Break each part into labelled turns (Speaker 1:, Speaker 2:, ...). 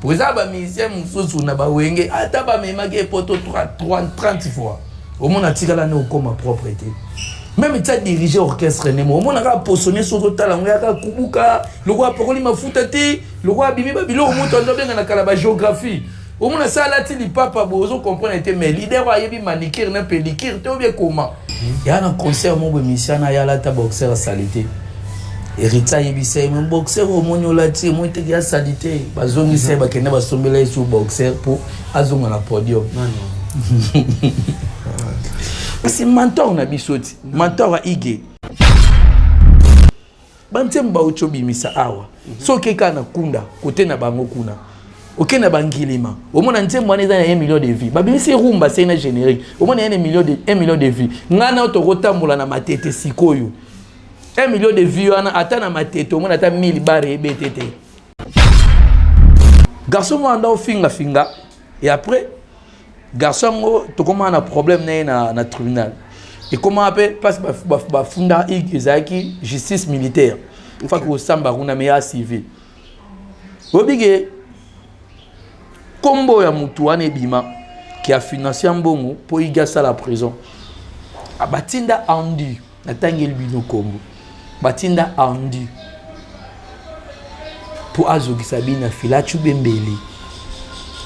Speaker 1: Pour ça, les musiciens sont wenge ata ba memake poto 30 fois. Au moins a tiré la no comme propriété. Même ça diriger orchestre nemo. Au moins a posonné sur le talent ya ka kubuka, le roi pokoli mafuta te, le roi bimi ba bilo au moins on doit na kala ba géographie. Au moins ça là ti li papa bozo comprendre était mais leader wa yebi manikir na pédicure te bien comment. Il y a un concert mon musicien na ya la ta boxeur salité. Erita yebisa même boxeur au monyo lati moi te ya salité bazongi se ba kena ba sombela sur boxeur pour azonga na podium. Non. C'est mentor na bisoti mentor a ige bantemba uchobi misa awa so keka na kunda kote na bango kuna oke na bangilima omona ntembo wana eza na 1 million de vie babimisi rumba c'est na générique omona 1 million de vie ngana otokotambola na matete sikoyo 1 million de vues wana ata na matete omona ata 1000 bare ebetete garçon mo anda finga et après garçon to comment un problème na tribunal et comment appelle passe ba funda izaki justice militaire fa ko samba kuna meya civil obige kombo ya mutu wana ebima qui a financé mbongo pour igasa la prison abatinda andi na tangel bino kombo batinda andi pour azogisa bina filachu bembeli.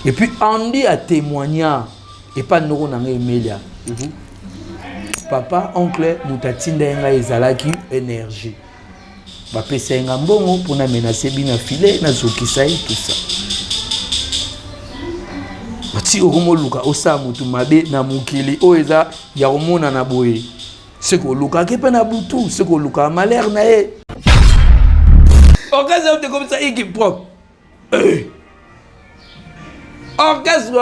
Speaker 1: Et puis Andy a témoigné et pas nous on a Emilia. Papa, oncle, mutatinda nga ezalaki énergie. Ba pesa nga mbongo pour na menacer bina filet na zokisa tout ça. Bati okomo luka osa mutu mabe na mukili o eza ya omona na boye. C'est que luka ke pa na butu, c'est que luka malheur na e. Occasion de comme ça équipe propre. Orchestre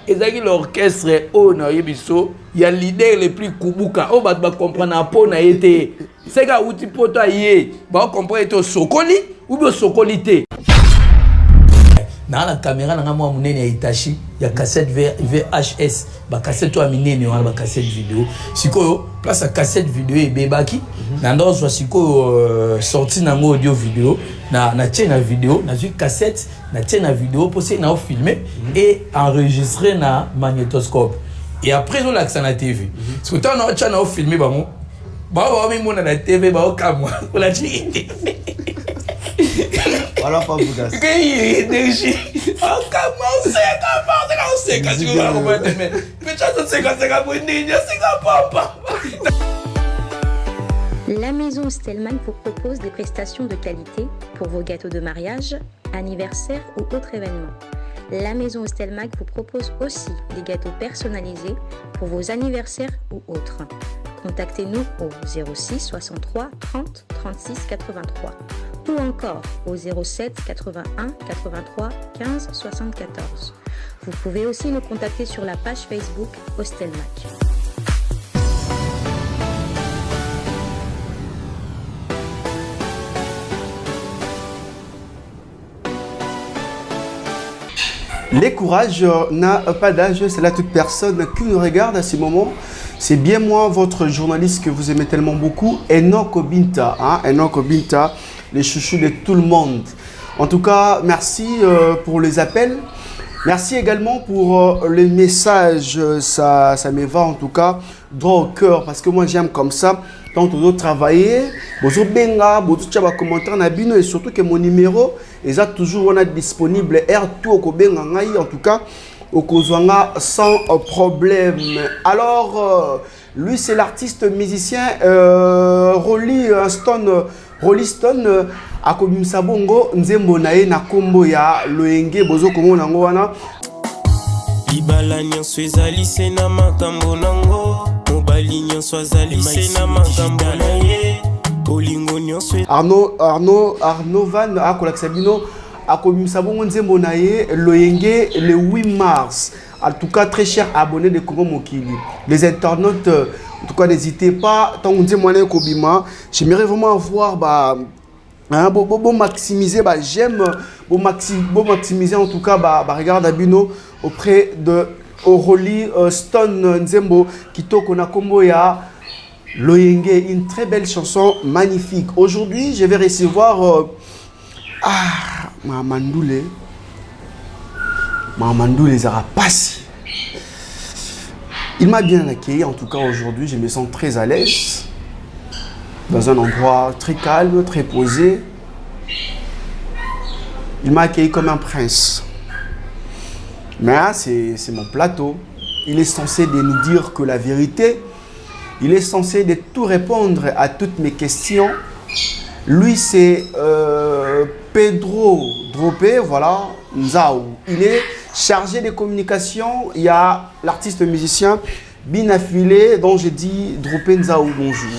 Speaker 1: ezaki l'orchestre ona yebiso ya leader le plus kubuka o ba comprendre pona été c'est ka uti poto yé ba comprendre to sokoli ou bien sokolité na la caméra na mwa munene ya Itachi ya cassette VHS ba cassette to minene wana ba cassette vidéo sikoyo place à cassette vidéo et bebaki na ndo so sikoyo sorti na audio vidéo na chaîne vidéo na une cassette na chaîne vidéo pour na filmer et enregistrer na magnétoscope et après on l'accent na TV parce que tant na chaîne na filmer ba mo ba mi mona na TV ba o kamwa pour la chiki
Speaker 2: voilà pas vous gars
Speaker 1: que énergie on commence quand tu vas remonter mais peut-être c'est quand pour ninja c'est papa.
Speaker 3: La maison Stelman vous propose des prestations de qualité pour vos gâteaux de mariage, anniversaire ou autres événements. La maison Stelmac vous propose aussi des gâteaux personnalisés pour vos anniversaires ou autres. Contactez-nous au 06 63 30 36 83 ou encore au 07 81 83 15 74. Vous pouvez aussi nous contacter sur la page Facebook Hostelmac.
Speaker 2: Les courages n'a pas d'âge, c'est là toute personne qui nous regarde à ce moment. C'est bien moi, votre journaliste que vous aimez tellement beaucoup, Enoch Obinta, Enoch Obinta, les chouchous de tout le monde. En tout cas, merci pour les appels. Merci également pour les messages, ça me va en tout cas droit au cœur parce que moi j'aime comme ça. Tant d'autres travailler, bozo benga, bozo tchaba commentaire na bino et surtout que mon numéro est toujours disponible R2 au benga ngai en tout cas au kozwanga sans problème. Alors lui c'est l'artiste musicien Rolly Stone akobimisa bongo nzembo naye na kombo ya loenge bozo komona ngo wana
Speaker 4: libala nyonso ezali se na makambo nango mobali nyonso azali se na makambo na ye olingo nyonso Arnaud Van akolakisa bino akobimisa bongo nzembo naye loenge le 8 mars. En tout cas très cher abonnés de Congo Mokili, les internautes en tout cas n'hésitez pas tant on dit moi kobima j'aimerais vraiment avoir bon maximiser j'aime bon maximiser en tout cas regarde Abino auprès de Rolly Stone Nzembo Kitoko na kombo ya Loyenge, une très belle chanson magnifique. Aujourd'hui je vais recevoir Mandoulé
Speaker 2: Mamandou les a passés. Il m'a bien accueilli, en tout cas aujourd'hui, je me sens très à l'aise. Dans un endroit très calme, très posé. Il m'a accueilli comme un prince. Mais c'est mon plateau. Il est censé de nous dire que la vérité. Il est censé de tout répondre à toutes mes questions. Lui, c'est Pedro Dropé, voilà, Nzao. Il est chargé de communication. Il y a l'artiste musicien Binafilé, dont j'ai dit Dropé Nzao, bonjour.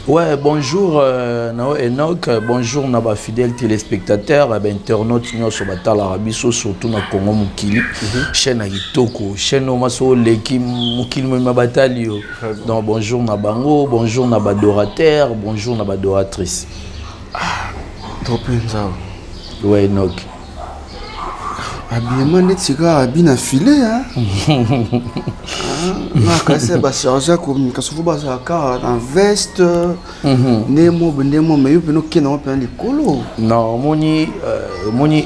Speaker 1: Ouais, bonjour Nao Enoch, bonjour Naba fidèles téléspectateurs, internautes sur l'Arabie, surtout na Congo Mukili, chaîne à Kitoko, chaîne au Maso Leki Mukili Mabatalio. Donc bonjour Nabango, bonjour Nabadorateur, bonjour Nabadoratrice.
Speaker 2: Dropé Nzao.
Speaker 1: Ouais, Enoch.
Speaker 2: Habillement net c'est bien affilé hein. Ah, c'est ba charger communication ba ça en veste. Nemo mais yo peno kena pa likolo.
Speaker 1: Non, moni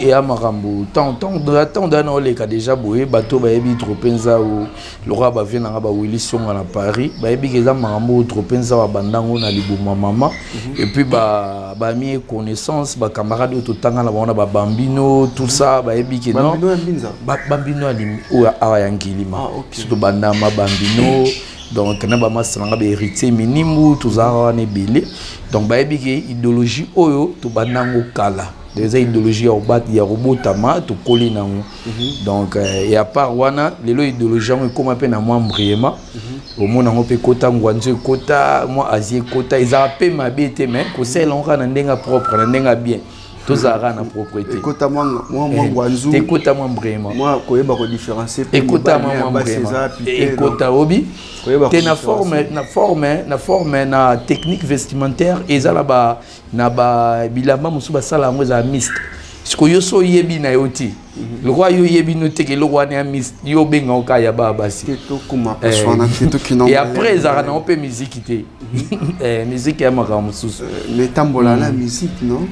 Speaker 1: et amarambo. Tant dans les cas déjà boé bateau ba yebi Dropé Nzao. Le roi ba vient na ba Wilson à Paris. Ba yebi que za marambo Dropé Nzao bandango na libuma mama. Et puis ba mi connaissance ba camarade autotanga na ba bambino tout ça ba yebi que non. Bambino Awayangilima. Surtout Bandama Bambino. Donc, on a un héritier minimum, tout ça, on est belé. Donc, il y a une idéologie, tout banango kala. Des idéologies au bat, il y a robot tama, tout collé na. Donc, et à part wana, les idéologies, on comme un peu na moi brièvement. Au monde, on peut kota ngwanzo kota, moi asie kota, ils appellent ma bête, mais que c'est l'on a n'enga propre, n'enga bien. Tout ça a na propriété.
Speaker 2: Écoute moi ngwanzo.
Speaker 1: Écoute moi brièvement.
Speaker 2: Moi, quoi ba différencier.
Speaker 1: Écoute moi brièvement. Écoute obi. T'es na forme na technique vestimentaire et ça là-bas na ba bilamba musuba sala ngo za mist. Siko yo so yebi na yoti. Le roi yo yebi no teke le roi na mist yo benga oka ya ba basi. Et après ça na on peut musique té. Musique ya makamu susu.
Speaker 2: Mais tambola la musique non?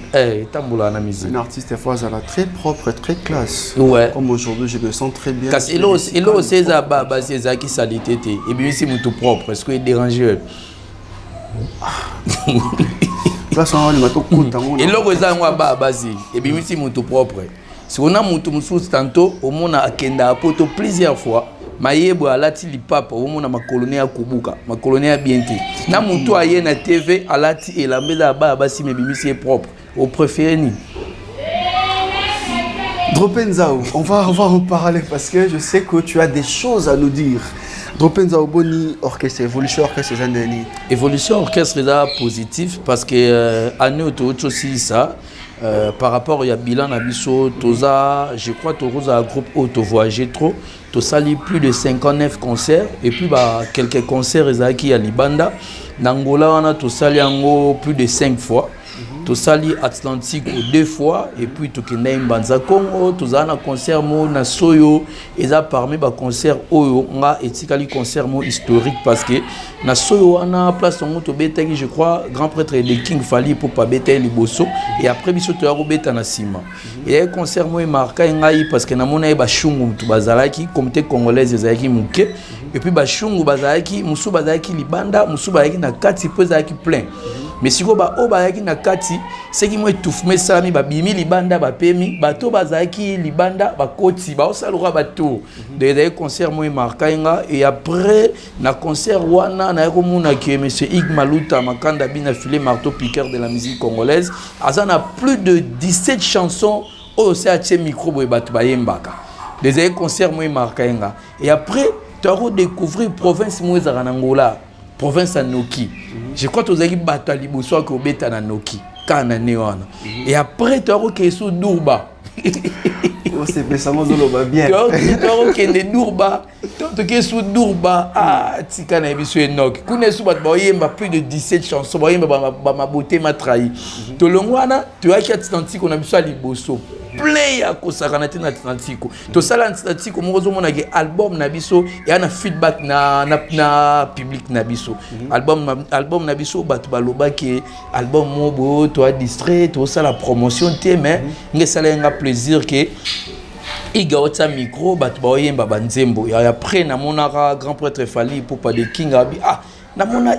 Speaker 1: Tambola la musique.
Speaker 2: Un artiste fois ça la très propre, très classe.
Speaker 1: Ouais.
Speaker 2: Comme aujourd'hui je me sens très bien.
Speaker 1: Parce que elo César ba basi za ki salité té. Et bien c'est tout propre, est-ce que il dérange? Et là, vous avez un basi, et bien, c'est mon tout propre. Si on a mon tout tantôt, au monde a kenda poto plusieurs fois, maïebo a lati li papa, au monde a ma colonie à Kubuka, ma colonie à Bienti. Na mon tout a na TV, a lati et la meda basi, mais bien, c'est propre. Au préféré ni.
Speaker 2: Dropé Nzao, on va en parler parce que je sais que tu as des choses à nous dire. Dropé Nzao Boni orchestre, évolution orchestre ces années.
Speaker 1: Évolution orchestre est positif parce que année autre aussi ça par rapport à bilan abisso toza je crois que un groupe auto voyager trop to sali plus de 59 concerts et puis bah quelques concerts ezaki à Libanda Nangola on a to sali ango plus de 5 fois. To sali Atlantique 2 fois et puis to kenda Mbanza Congo to za na concert mo na Soyo et ça parmi ba concert oyo nga etikali concert mo historique parce que na Soyo ana place on to betaki je crois grand prêtre de King Fali pour pas beter liboso et après biso to ya beta na sima et un concert mo marqué ngai parce que na mona ba shungu to bazalaki comité congolaise ezaki muke et puis ba shungu bazalaki musu bazalaki libanda musu bazalaki na kati pozalaki plein. Mais si vous avez na kati, c'est qui moi tout mais ça mi babimi libanda ba pemi bato bazaki libanda ba koti ba osalura bato des concerts moi markainga et après na concert wana na komuna ki monsieur Ig Maluta makanda bina filé marteau piqueur de la musique congolaise azana plus de 17 chansons au c'est micro boy bato ba yembaka des concerts moi markainga et après tu as redécouvrir province moi za Angola province à Noki. Je crois que tu as dit que tu as dit que Noki. Et après, tu as dit que tu as Dourba.
Speaker 2: C'est pésamment bien.
Speaker 1: Tu as dit que Dourba. Tu as dit que Dourba. Ah, tu as dit que Enoch. Tu as dit plus de 17 chansons. Tu as dit que ma beauté m'a trahi. Tu as dit que tu as dit que plein ya kosakana te na Atlantique. To sala Atlantique mo zo mona ke album na biso ya na feedback na public na biso. Album na biso batu baloba ke album mo bo to a distrait to sala promotion te mais nge sala nga plaisir ke iga ota micro bat ba oyemba banzembo ya après na monaka grand prêtre Fally Ipupa de King abi na mona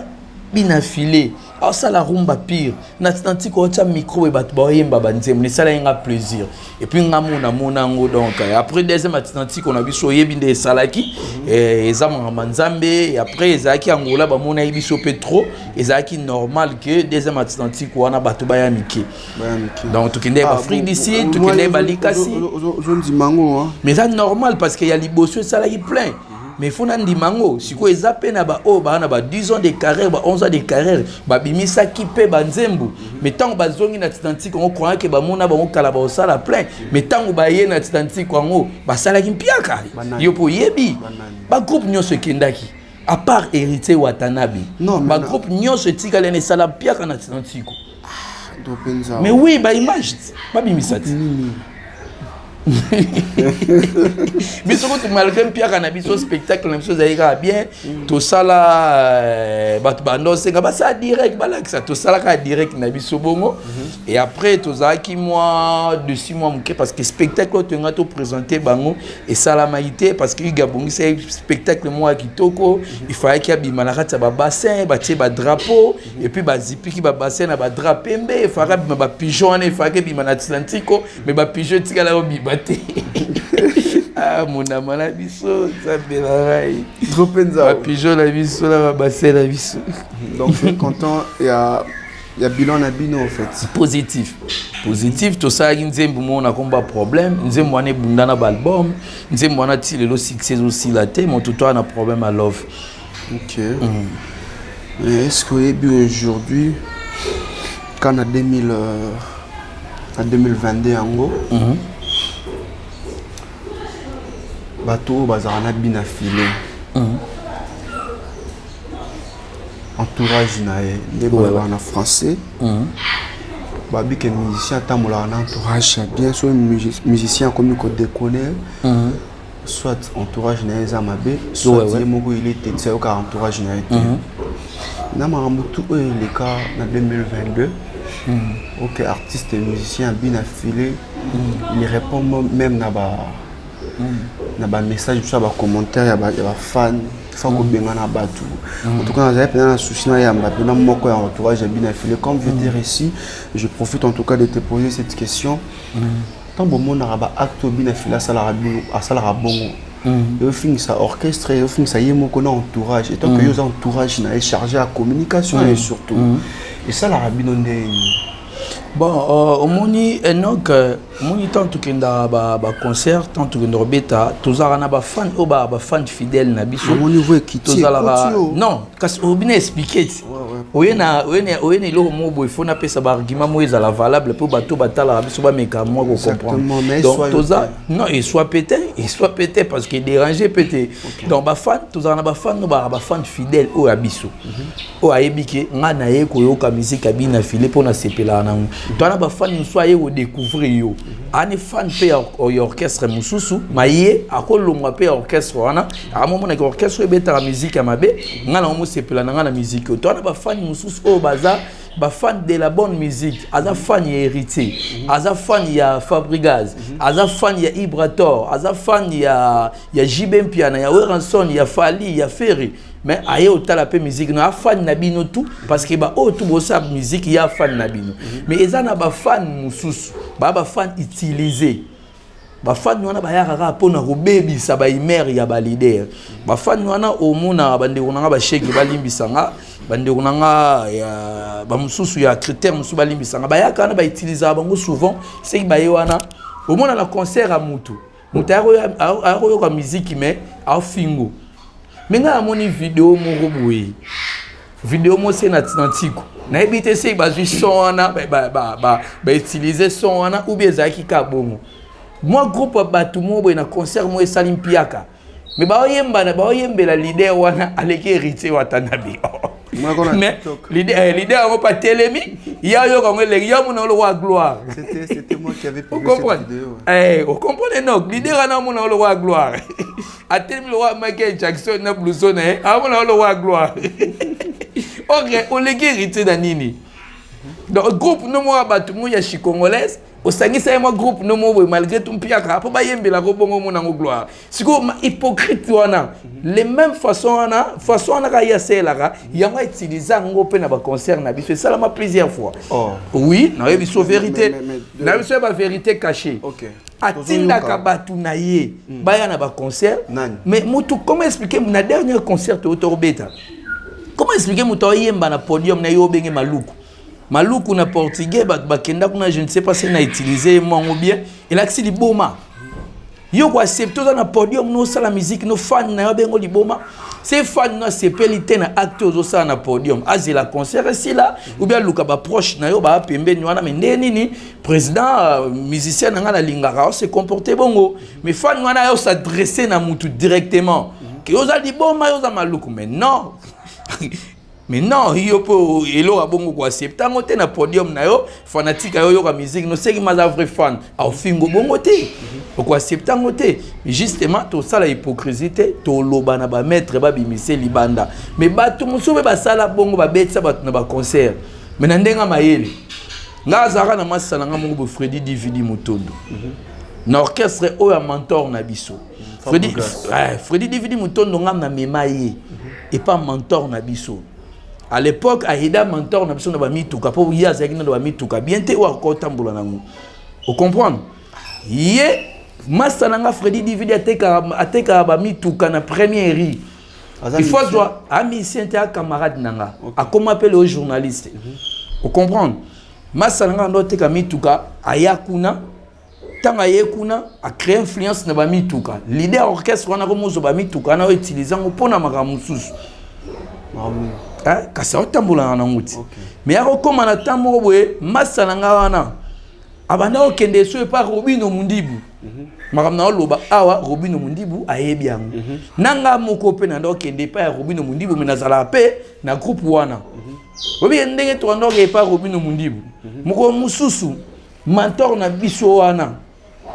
Speaker 1: bina filé ça la rumba pire na tanti ko ota micro e bat ba oyemba banzembo ne sala nga plaisir et puis nga mona ngo donc après deuxième atlantique on a biso yebinde salaki ezama manzambe et après ezaki angola ba mona biso petro ezaki normal que deuxième atlantique wana bato ba ya mike donc to kende ba free d'ici to kende ba likasi mais ça normal parce qu'il y a liboso salaki plein mais il faut que mango si quoi ezapé na ba o ba na ba 10 ans de carrière ba 11 ans de carrière ba bimisa kipe ba nzembo mais tant ba zongi na Atlantique on croit que ba mona ba on kala ba sala plein mais tant ba ye na Atlantique on ba sala kimpiaka yo po yebi ba groupe nyonso kendaki à part héritier Watanabe ba groupe nyonso tikale ne sala piaka na Atlantique mais oui ba image ba bimisa biso ko malgré Pierre na biso spectacle na biso zaïra bien tout ça là bat bando c'est nga ça direct balaxa tout ça là direct na biso bongo et après tout ça qui moi de 6 mois parce que spectacle tu nga to présenter bango et ça la maïté parce que gabongi c'est spectacle moi kitoko il fallait qu'il y a bimalakata ba bassin ba tie ba drapeau et puis ba zipi ki ba bassin na ba drapembe il fallait ba pigeon il fallait que bimana Atlantico mais ba pigeon tikala obi mon amant la biso ça belarai
Speaker 2: trop penza
Speaker 1: pigeon la biso la bassin la biso
Speaker 2: donc je suis content il y a bilan na bino en fait
Speaker 1: positif tout ça nzembo mona komba problème nzembo wana bundana ba album nzembo wana ti le succès aussi la té mon tout a problème à love
Speaker 2: OK mais est-ce que aujourd'hui quand à 2022 ango bateau bazarana bina filé entourage nae les en français babi que musicien tamola en entourage bien soit musicien comme ko déconner soit entourage nae za mabe soit moko il était c'est au entourage nae na mamutu les cas en 2022 OK artiste et musicien bina filé il répond même na ba message sur ba commentaire ya ba fan fa ko benga na batu en tout cas j'avais un souci na ya mbappé na moko ya entourage bien affilé comme je dis ici je profite en tout cas de te poser cette question tant bon mon araba acte bien affilé ça la bongo yo finit ça orchestre yo finit ça yemoko na entourage et tant que yo entourage na est chargé à communication et surtout et ça la rabino ndé
Speaker 1: bon au moni donc moni tant que nda ba concert tant que nda beta tozara na ba fan o ba fan fidèle na biso
Speaker 2: mon niveau qui
Speaker 1: tozala non kasi o bien expliquer oyena lo mo bo il faut na pesa ba argument mo ezala valable pour bato batala biso ba meka moi ko comprendre donc toza non il soit pété parce qu'il déranger pété donc ba fan tozara na ba fan no ba fan fidèle o abiso o ayebike nga na ye ko yoka musique abina filé pour na sepela na toi ba fan soit au découvrir yo ani fan pe orchestre mususu maye akolongwa pe orchestre wana a moment na orchestre beta la musique ya mabe nga na mo sepela na nga na musique toi ba fan mususu o baza ba fan de la bonne musique aza fan ya héritier aza fan ya Fabrigaz aza fan ya Ibrator aza fan ya JB Piana ya Weranson ya Fally ya Ferry mais aye otala pe musique na fan na bino tout parce que ba o tout bossa musique ya fan na bino mais ezana ba fan mususu ba fan utiliser ba fan wana ba yaka pona ko bebisa ba imer ya ba leader ba fan wana o mona bande kunanga ba sheki balimbisanga bande kunanga ya ba mususu ya critère mususu balimbisanga ba yaka na ba utiliser bango souvent c'est ba wana o mona la concert a mutu aro ka musique mais a fingo mais nga amoni vidéo moko boye vidéo mo c'est na Atlantique na ebité c'est ba son wana ba utiliser son wana ou bien zaki ka bongo moi groupe batu mo boye na concert mo esalim piaka mais ba oyembela leader wana aleki héritier Watanabe mais leader mo pas telemi ya yo ko ngele ya mo na lo wa gloire
Speaker 2: c'était moi qui avait publié
Speaker 1: cette vidéo on comprenez non leader na mo na lo wa gloire a telemi lo wa Michael Jackson na blouson a mo na lo wa gloire OK on leki héritier da nini Donc groupe no mo abatu mu ya chikongolaise osangisa yema groupe no mo malgré tout mpiaka po ba yembela ko bongo mo nango gloire. Siko hypocrite wana les mêmes façon wana ka ya selaka yango utiliser ngo pe na ba concert na biso ça la plusieurs fois. Oh. Oui, na biso vérité. Na biso ba vérité cachée. OK. Atinda ka batu na ye baya na ba concert. Mais mutu comment expliquer na dernier concert au Torbeta? Comment expliquer mutu yemba na podium na yo benge maluku? Maluku na portugais bakenda kuna je ne sais pas si na utiliser moi ou bien il a que li boma yo ko accepter na podium no sala musique no fan na bengo li boma c'est fan na sepelité na acteur zo sala na podium azila concert ici là ou bien luka ba proche na yo ba pembeni wana mais nini président musicien nga na lingara se comporter bongo mais fan wana yo s'adresser na mutu directement que yo za li boma yo za maluku mais non. Mais non, yo po elo abongo ko accepter ngote na podium na yo fanatique yo ka musique no c'est qui ma vrai fan au fingo bongo te ko accepter ngote justement to ça la hypocrisie to loba na ba maître ba bimise libanda mais ba to musobe ba sala bongo ba betsa ba na ba concert mais na ndenga mayele nga zara na masala nga mongo Freddy Dividi Mutondo na orchestre o ya mentor na biso Freddy Dividi Mutondo nga na memaye et pas mentor na biso. À l'époque, Aïda mentor n'a besoin de ba mituka pour y azaki na ba mituka bien te wa ko tambola nango. Vous comprenez? Yé masananga Freddy Dividi ateka ba mituka na première ri. Il faut toi ami sente camarade nanga. A comment appeler le journaliste. Vous comprenez? Masananga ndo teka mituka ayakuna tanga yekuna a créer influence na ba mituka. L'idée orchestre wana ko mozo ba mituka na utiliser ngo na makamususu. Kasa otambola na nguti mais yako koma na tambo boye masalanga wana abanda okende so pa Robino Mundibu makamna loba awa Robino Mundibu ayebi yango nanga moko pe na ndokende pa Robino Mundibu menazala pe na groupe wana obi ndenge to ndoke pa Robino Mundibu moko mususu mentor na biso wana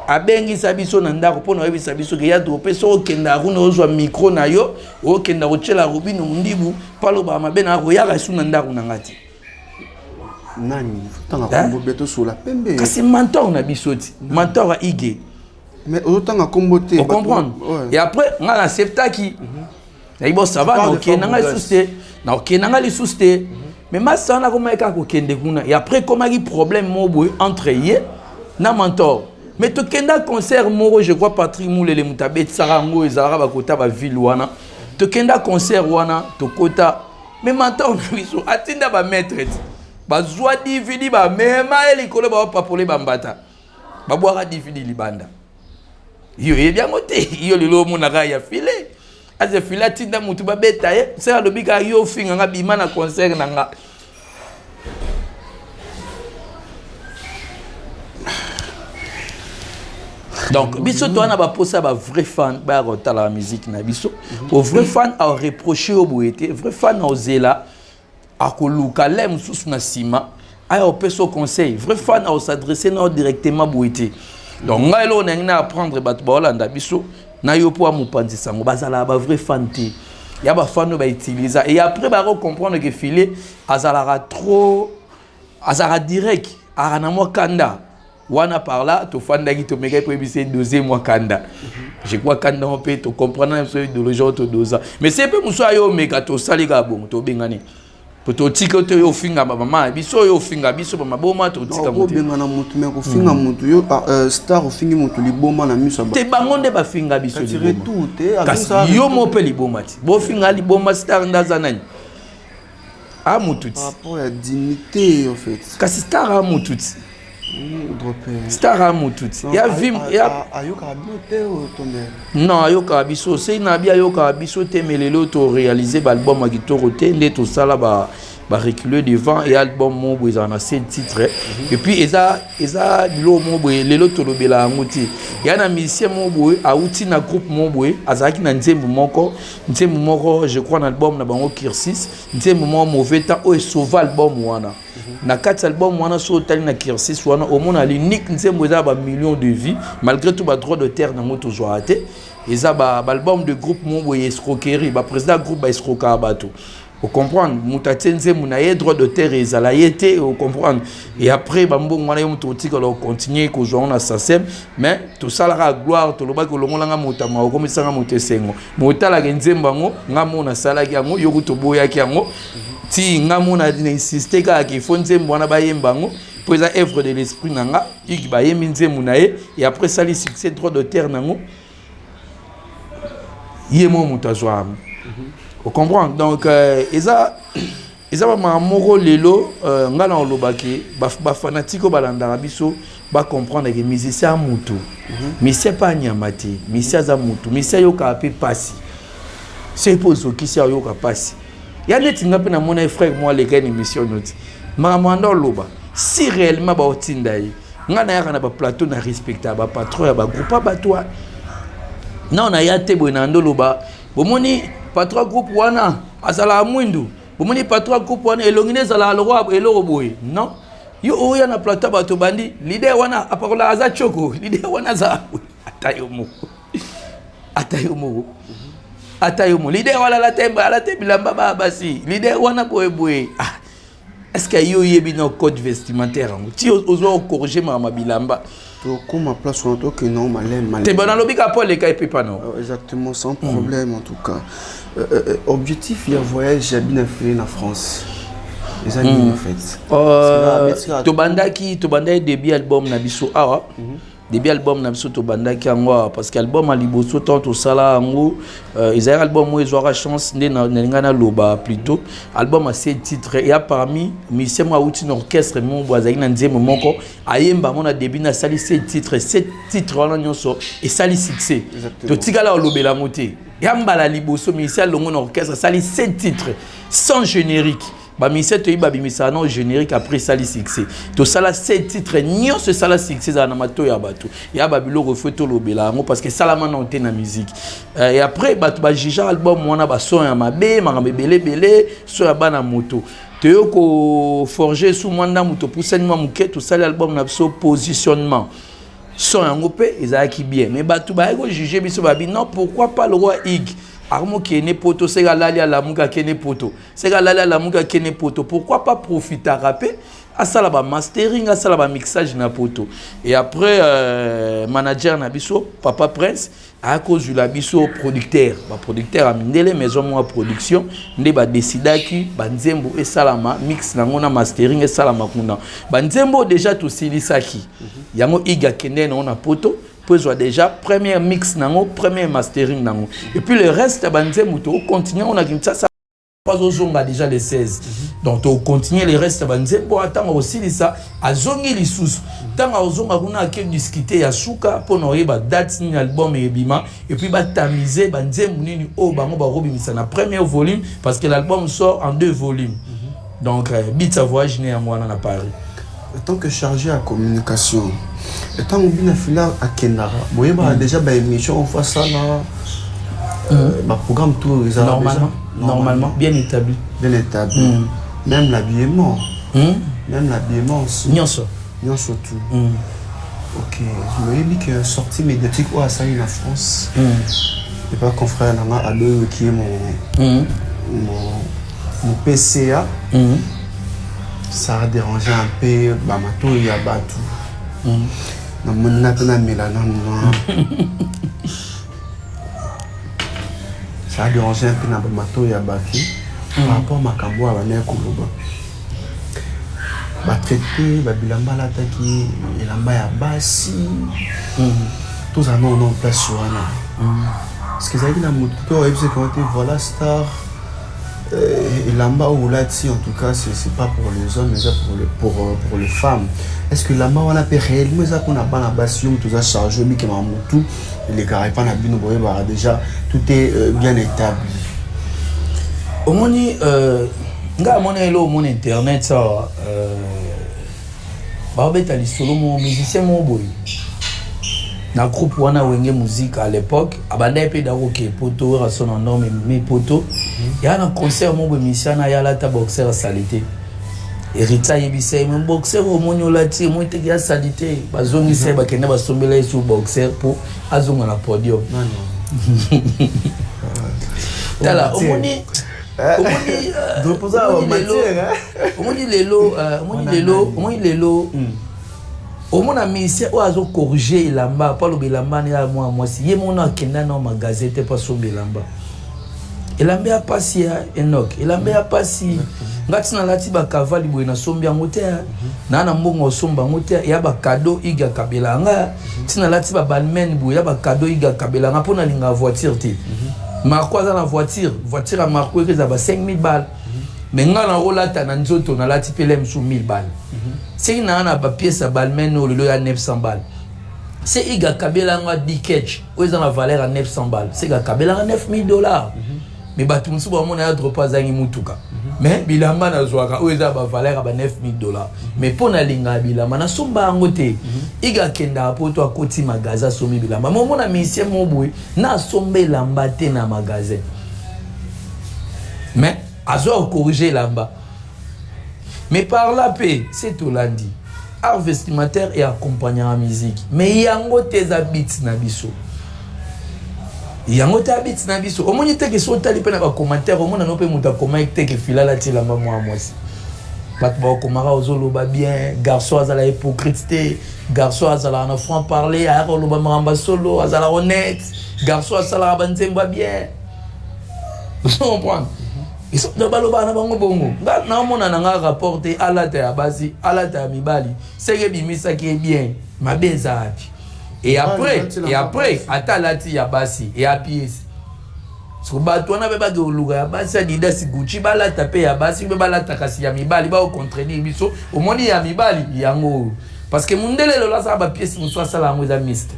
Speaker 1: abengi sabiso na ndako pona yebi sabiso ke ya dropé so okenda kuna ozwa micro na yo okenda ochela Robino Mundibu palo ba mabena ko ya kasu na ndako na ngati
Speaker 2: nani tanga kombo beto sola pembe
Speaker 1: kasi mentor na bisoti mentor a ige
Speaker 2: mais otanga kombo te
Speaker 1: on comprendre et après nga la septaki ibo ça va OK nanga souste na OK nanga li souste mais massa na ko maika ko kende kuna et après comment il problème mo boy entre ye na mentor. Mais tu kenda concert moro je crois Patrick Moulele Mutabet Sarango ezara ba kota ba ville wana to kenda concert wana to kota mais mentor biso atinda ba maître ba zwa dividi ba mema elikolo ba papole ba mbata ba boira dividi libanda yo bien ngote yo lelo monaka ya file aze file atinda mutu ba beta c'est le bika yo finga nga bima na concert nanga. Donc, biso toi na ba posa ba vrai fan ba rota la musique na biso. Au vrai fan a reproché au boité, vrai fan a zela a koluka lem sous na sima, a au peso conseil, vrai fan a s'adresser na directement boité. Donc ngalo na apprendre bat bolanda biso na yo po amupanzi sango bazala ba vrai fan te. Ya ba fan ba utiliser et après ba comprendre que filer azala trop azara direct a na mo kanda. Wana par là, tu fais un to mega pour ébisser deuxième mois kanda. Je crois kanda on peut te comprendre un peu de le genre de dosa. Mais c'est peu muso yo mega to saliga bon to bengani. Pour to tika to yo finga mama biso yo finga biso mama boma to tika mutu.
Speaker 2: To bengana mutu me ko finga mutu yo star fingi mutu li boma na miso ba.
Speaker 1: Te bangonde ba finga biso li boma.
Speaker 2: Tout te
Speaker 1: kasi yo mo pe li boma ti. Bo finga li boma star ndaza nani. A mutu ti.
Speaker 2: Par rapport à la dignité en fait.
Speaker 1: Kasi star a mutu ti. Star Amututi. Ya vim ya
Speaker 2: ayoka biso tombe.
Speaker 1: Non, ayoka biso, c'est na bia ayoka biso te melelo to réaliser l'album Agitoro te nde to sala ba reculer devant et album mo bo ezana 7 titres et puis eza lo mo bo lelo to lobela nguti. Ya na musicien mo bo auti na groupe mo bo azaki na nzembo moko je crois na album na bango Kirsis, nzembo mo mauvais temps o sauva album wana. Na 4 albums wana so tali na Kirsis wana au monde l'unique nzembo eza ba millions de vies malgré tout ba droit de terre na moto joate eza ba album de groupe mo bo escroquerie ba président groupe ba escroquer bato Vous comprenez? Moutatenze munaye droit de terre et zalayete, vous comprenez? Et après, bambo mwana mutoti que l'on continue que jouer on assassin, mais tout ça la gloire, tout le bas que l'on langa mutama, comme ça nga mutesengo. Mutala genzembango, nga mona sala kiango, yokuto boya kiango. Si nga mona insister ka ki fonze mwana bayembango, pour ça œuvre de l'esprit nanga, ik bayembi nzemunaye et après ça les succès droit de terre nango. Yemo mutazwa. Vous comprenez? Donc, ils ont un lelo, ngala on lobaki, ba fanatiko balanda biso, ba comprendre que musicien mutu, musicien pas nyamati, musicien za mutu, musicien yoka ape passi. C'est pour ce qui s'est yoka passi. Ya neti ngape na mon frère moi les gars émission note. Maramando loba, si réellement ba otindai, ngana ya na ba plateau na respectable, ba patron ya ba groupe ba toi. Non na ya te bonando loba, bomoni patron groupe wana azala mwindu bomoni patron groupe wana elongine zala loro eloro boy non yo oya na plateau bato bandi leader wana apakola aza choko leader wana za atayomo leader wala la tembe lamba basi leader wana boy est-ce que yo yebi no code vestimentaire ti ozo corriger ma bilamba
Speaker 2: to comme place on que non malin
Speaker 1: te bon lobi ka Paul et ka pepa non
Speaker 2: exactement sans problème en tout cas. Objectif, il y a un voyage bien fait en France. Les amis, en fait.
Speaker 1: Tobandaki début album Nabiso Awa. Début album Nabiso Tobandaki Angwa. Parce que l'album a liboso tant au Sala Ango. Ils ont un album où ils auront chance de n'engana loba plutôt. Album a 7 titres. Et parmi, Michel Mououti orchestre, mon voisin Nanzé Momoko. Ayemba, mon a début na sali 7 titres. 7 titres, on a nyonso. Et sali succès. To tigala lobe la moté. Yambala liboso Michel Longon orchestre sali 7 titres sans générique. Ba Michel to iba bimisa non générique après sali succès. To sala 7 titres nyo ce sala succès za na mato ya bato. Ya babilo refeto lobela ngo parce que salama na onte na musique. Et après ba jija album wana ba son ya mabe makambe belé so ya bana moto. Te ko forger sous mwanda moto pour saignement muke to sala album na so positionnement. Son yango pe ezaki bien mais batu ba ego juger biso babi non pourquoi pas le roi Ig armo qui est né poto c'est galali à la muka qui est né poto c'est galali à la muka qui est né poto pourquoi pas profiter à rapper à ça là bas mastering à ça là bas mixage na poto et après manager na biso Papa Prince à cause du la biso producteur a mindele maison moi production ndé ba décidaki ba nzembo et salama mix na ngona mastering et salama kuna ba nzembo déjà tout silisaki yango iga kende na ona poto pour déjà premier mix nango premier mastering nango et puis le reste ba nzembo to continue on a ça pas ozonga déjà les 16 donc on continue les restes banzembo attendre aussi ça azongi li sous tant ozonga kuna ke discuter ya suka pour noyer ba date ni album et bima et puis ba tamiser banzembo nini o bango ba robimisa na premier volume parce que l'album sort en 2 volumes donc bit sa voyage né à moi na Paris
Speaker 2: tant que chargé à communication tant on bien fila à Kendara boyeba déjà ba émission on fait ça là ba programme tout
Speaker 1: normalement bien établi
Speaker 2: même l'habillement aussi
Speaker 1: nyonso
Speaker 2: tout ok je me dis que sortie médiatique ou à ça en France et pas confrère Nana Alo qui est mon PCA ça a dérangé un peu bamato et abatu na mon natana mélanine ça a dérangé un peu na bamato et abaki par rapport à makambo à bana koloba ba traité ba bilamba la taki elamba ya basi tous en ont en place sur ana parce que ça dit na moto et c'est quand voilà star et lamba ou là en tout cas c'est pas pour les hommes mais pour les femmes est-ce que lamba on a peut réellement ça qu'on a pas la basium tout ça chargé mais que tout les carrés pas na bino boye ba déjà tout est bien établi
Speaker 1: au moni nga mona elo mon internet ça ba beta li solo mon musicien mon boy na groupe wana wenge musique à l'époque abanda pe da OK poto rason en nom mais poto ya na concert mon boy misana ya la ta boxer salité Erita yebise mon boxer au monyo lati mo te ya salité bazongi se ba kenda ba sombela sur boxer pour azonga na podium tala omoni Au moins, ministère oiseau corriger l'amba, pas le belamba ni à moi si y mon akenda non magasin t'es pas son belamba. Et l'amba a passé à Enoch, et l'amba a passé. Ngati na lati ba kavali boy na sombi en moteur, na na mbongo somba moteur, ya ba cadeau iga kabelanga, tina lati ba balmen boy ya ba cadeau iga kabelanga pour na linga voiture ti. Marco dans la voiture a marqué que ça va 5000 balles. Mais nga na rolata na nzoto na lati pelem sous 1000 balles. C'est une pièce à balmen ou le à 900 balles. C'est Iga Kabela a 10 catch, où ils ont la valeur à 900 balles. C'est Iga Kabela à $9000. Mais batum souba mon a droit pas à mutuka. Mais bilamba na zoaka où ils ont la valeur à $9000. Mais pour na linga bilamba na somba angote. Iga kenda pour toi koti magasin somi bilamba. Mon a mis ici mon boui na sombe lamba te na magasin. Mais azo corriger lamba. Mais par la paix, c'est tout lundi. Art vestimentaire et accompagnant la musique. Mais il y a un tes habits na biso. Il y a un tes habits na biso. Au moins il y a des choses qui sont commentaires. Au moins on peut monter comment il que fila la tila moi aussi. Pas de comara aux oloba bien. Garçon à la hypocrite. Garçon à la en franc parler. À oloba maramba solo. À la honnête. Garçon à la banzemba bien. Vous comprenez? Ils sont de baloba na bango bongo. Na mona na nga rapporter alata ya basi, alata ya mibali. C'est que bimisa qui est bien, ma bezati. Et après, atalati ya basi et à pièce. So ba to na beba ke oluga ya basi adida si Gucci balata pe ya basi be balata kasi ya mibali ba o contredire biso. Au moni ya mibali yango. Parce que mundele lo la sa ba pièce muso sala ngo za miste.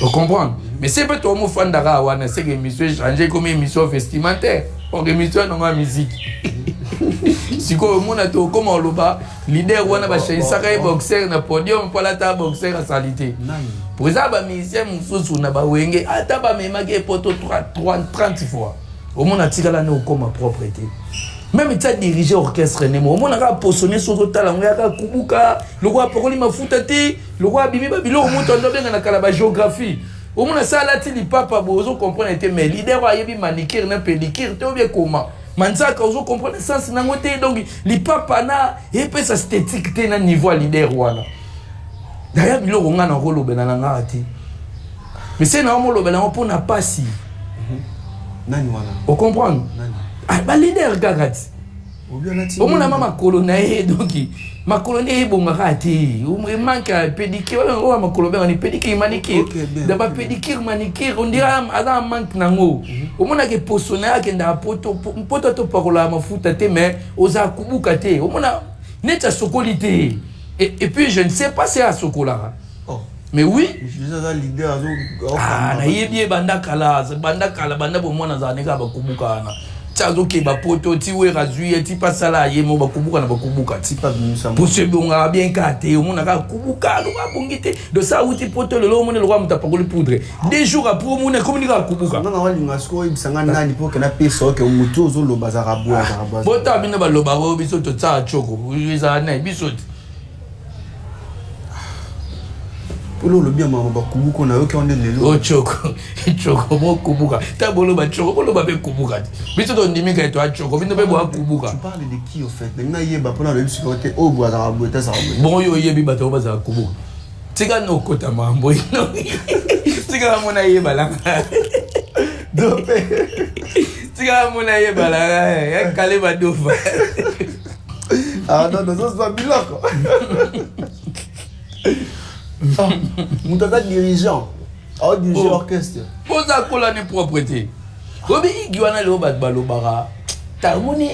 Speaker 1: Vous comprenez? Mais c'est pas tout le monde fan d'ara wana, c'est que émission changé comme émission vestimentaire. Or émission non ma musique. Si quoi mon ato comme on le bat, leader wana ba changer ça boxer na podium pour la ta boxer à salité. Pour ça ba musicien mususu na ba wenge ata ba mema ke poto 30 fois. Au monde atika la no comme propriété. Même tu as dirigé orchestre Nemo, on a posonné sur le talent, on a kubuka, le roi Pokoli m'a foutati, le roi Bimi Babilo, on monte en bien dans la géographie. Au moins ça là tu dis papa bozo comprendre était mais leader wa yebi manikir na pelikir tu bien comment manzaka ozo comprendre sens na ngote donc li papa na et puis ça esthétique te na niveau leader wana. D'ailleurs bilo on a na rolo benana ngati. Mais c'est na mo lo benana pour na passi.
Speaker 2: Nani wana.
Speaker 1: On comprend? Ah, bah leader gagati. Au moins ma colonie donc ma colonie bon raté. Au moins manque pédicure on ma colonie on pédicure manicure. D'abord pédicure manicure on dirait ada manque nango. Au moins que posona que nda poto to parola mafuta te mais oza kubuka te. Au moins neta sokolité. Et puis je ne sais pas c'est à sokola. Mais oui,
Speaker 2: je suis leader
Speaker 1: ah na yebi banda kala banda bo mwana za neka ba kubuka na. Chazo ke ba poto ti we razuye ti pasala ye mo ba kubuka na ba kubuka ti
Speaker 2: pas venu ça.
Speaker 1: Pour se bonga bien katé o mona ka kubuka lo ba bongite de ça uti poto le lo mona le roi mutapa ko le poudre. 2 jours après o mona comme ni ka kubuka.
Speaker 2: Non wali ngasko ibisanga nani pour que na peso ke mutu zo lo bazara boa.
Speaker 1: Bota bina ba lo ba ro biso to tsa choko. Uza na biso.
Speaker 2: Pour le bien mama kubuka na yoke on est le
Speaker 1: o choko mo kubuka ta bolo ba choko bolo ba be kubuka biso to ndimi ka to a choko bino be bo kubuka.
Speaker 2: Tu parles de qui au fait? Na yeba pour le sécurité au bois za boita za
Speaker 1: bon yo yebi ba to ba za kubuka tika no kota mambo ino tika mona yeba la
Speaker 2: dope
Speaker 1: tika mona yeba la ya kale ba dofa
Speaker 2: ah non ça c'est pas biloko. Moutaka dirigeant, dirigeant orchestre.
Speaker 1: Pose à quoi l'année propreté. Obi igwana le bat balobara. Ta moni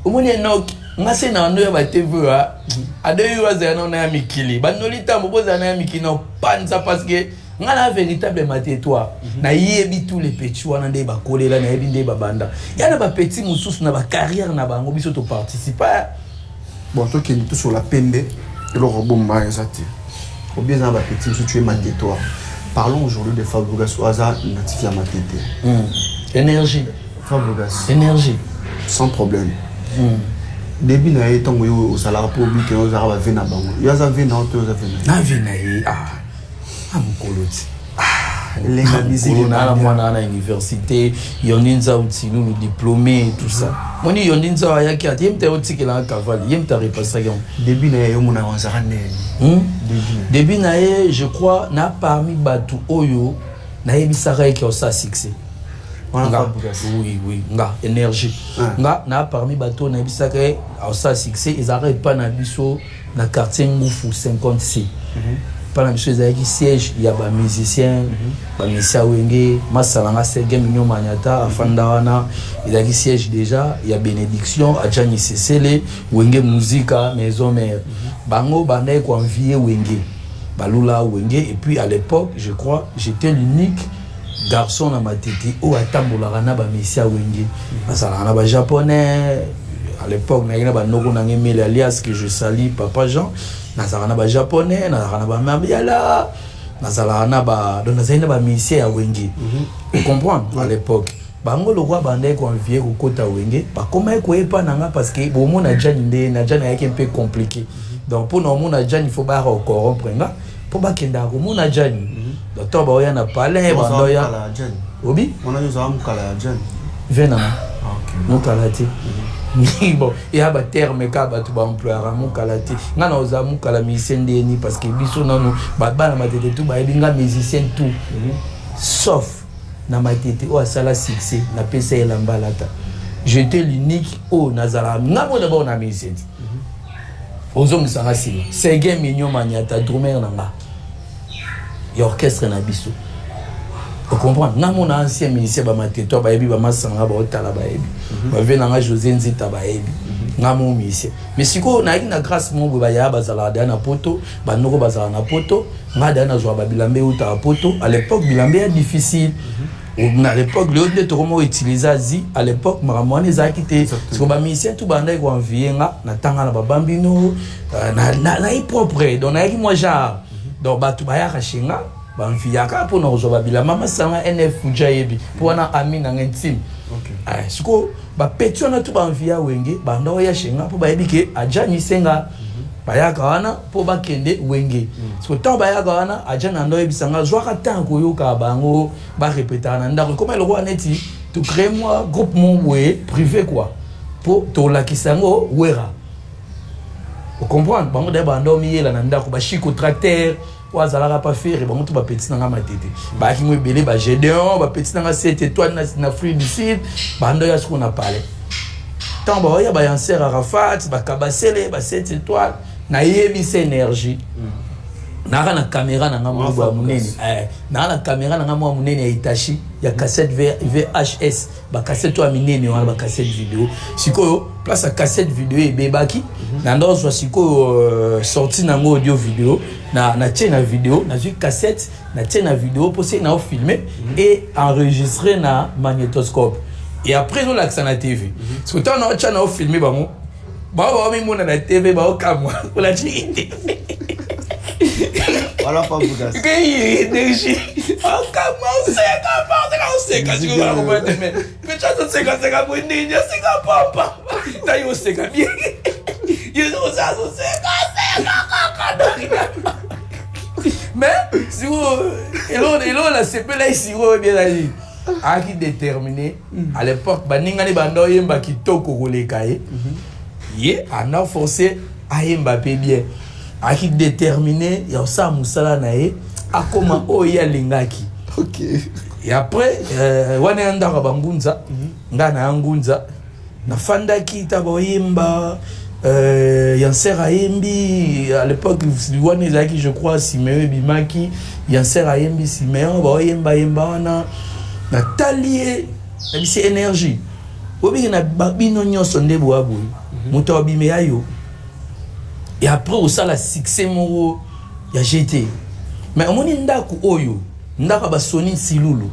Speaker 1: nok ngase na ndo ya ba TV a. Ade yo azana na mikili. Banolita mboza na mikili no panza parce que ngala véritable matétoire. Na yebi tous les petits wana nde ba kolela na yebi nde ba banda. Ya na ba petit mususu na ba carrière na bango biso to participer.
Speaker 2: Bon toi qui est sur la pembe et le robot maïsati. Ou bien dans la petite, si tu es matétoire. Parlons aujourd'hui de Fabregas au hasard natif à Matété.
Speaker 1: Énergie.
Speaker 2: Fabregas.
Speaker 1: Énergie.
Speaker 2: Sans problème. Début n'a été au salaire public et aux arabes à Bango. Il y a un vena, il y a un vena.
Speaker 1: Ah, mon coloti. On a à l'université, Yondinza Outilou, diplômé, tout ça. Moi, Yondinza Ayaki, il y a un petit qui a un cavalier, il y a un repassage.
Speaker 2: Début,
Speaker 1: je crois, na parmi Batu Oyo, na Ebisara qui a ça succès. Oui, énergie. Na parmi Batu, na Ebisara qui a ça succès, ils n'arrêtent pas na biso na quartier Ngoufou 56. Pendant que je siège, il y a des musiciens, des musiciens Wenge, Massalanga Sergei Mignon Maniata, Afandawana, il y a des sièges déjà, il y a Bénédiction, Adjani Sessele, Wenge Musica, Maison Mère. Bango Bandai qui envié Wenge, Balula Wenge, et puis à l'époque, je crois, j'étais l'unique garçon dans ma tête où Atambolarana, des musiciens Wenge. Massalanga, des japonais, à l'époque, il y a des alias que je salue, Papa Jean. Nazarana ba japonais, nazarana ba mabiala, nazarana ba musicien à Wenge. Vous comprenez à l'époque. Bango le roi bandé convié au kota Wenge. Pas comment il pas nanga parce que bon mon adjan ndé nadjan est un peu compliqué. Donc pour nous mon adjan il faut pas corrompre nga. Pour pas qu'il n'aille mon adjan. Docteur ba oya na palais bandoya. Obi?
Speaker 2: On a eu un mukala adjan.
Speaker 1: Venama. Mukalati. Bon, il y a des termes qui sont employés à Moukalati. Nous avons des musiciens parce que nous avons des musiciens tout. Sauf dans ma tête, où ça succès, na PC la balata. J'étais l'unique au Nazara. Nous avons d'abord un musicien. Aux hommes ça racine. Sergei Mignon Maniata, drummer nanga. Il y a orchestre na biso. Vous comprenez? Nous avons un ancien musicien qui a été Masanga, José Nzita, mais si vous avez une grâce, vous avez une poto, à l'époque, Bilambe est difficile. À l'époque, le haut de Toronto utilisé à l'époque, Maramouane les a quittés. Parce que les musiciens, tout le monde a envie, na bambino, na propre, donc na moi genre, donc batubaya kashinga. Banfiaka pour nous rejoindre la maman sanga NF Fujayebi pour un ami dans intime. Si ko ba petio na tu banfia Wenge bando ya shinga pour ba ebike ajani senga bayaka wana pour ba kende Wenge. Si ko ta bayaka wana ajana ndo ebisanga zwaka tanko yoka bango ba répéter na ndako comme le roi neti tu crée moi groupement privé quoi pour to la kisango wera. Vous comprenez? Bango de bando miyela na ndako ba chiko tracteur Ouazala pas faire, bon tout va petit dans ma tête. Bah qui me belé, bah Gédéon, bah petit dans 7 étoiles na Afrique du Sud, bah on a ce qu'on a parlé. Tant bah y a bah Yasser Arafat, bah Kabasele, bah 7 étoiles, na yebi cette énergie. Na na caméra na ngamo ba munene. Na caméra na ngamo munene ya Itachi, ya cassette VHS, bah cassette toi minene on ba cassette vidéo. Siko place à cassette vidéo et bebaki. Na ndo so siko sorti na audio vidéo. Na tienne vidéo, na cassette, na tienne vidéo pour c'est na filmer et enregistrer na magnétoscope. Et après nous l'accès na TV. Parce que tant na channel filmer ba mo. Ba mi mo na TV ba o kamwa. Pour la chité.
Speaker 2: Voilà pas vous gars.
Speaker 1: Que énergie. O kamwa c'est quand tu vas comprendre mais tu as c'est quand pour ninja c'est quand papa. Ta yo c'est quand bien. You know ça c'est mais si vous et là la CP là ici vous bien allé à qui déterminé à l'époque baninga ni bando yemba kitoko kolekaye yé ana forcé à Mbappé bien à qui déterminé ya ça musala nae a comment oya lingaki.
Speaker 2: OK.
Speaker 1: Et après wana ndaka bangunza ngana ngunza na fandaki taboyemba Yanser Ayembi à l'époque je crois Siméon Bimaki Yanser Ayembi Siméon ba yemba wana na talier c'est énergie obi na babino nyonso ndebo aboy muto abime yayo et après au ça la succès moro ya GT mais omoni ndako oyo ndaka ba Soni Silulu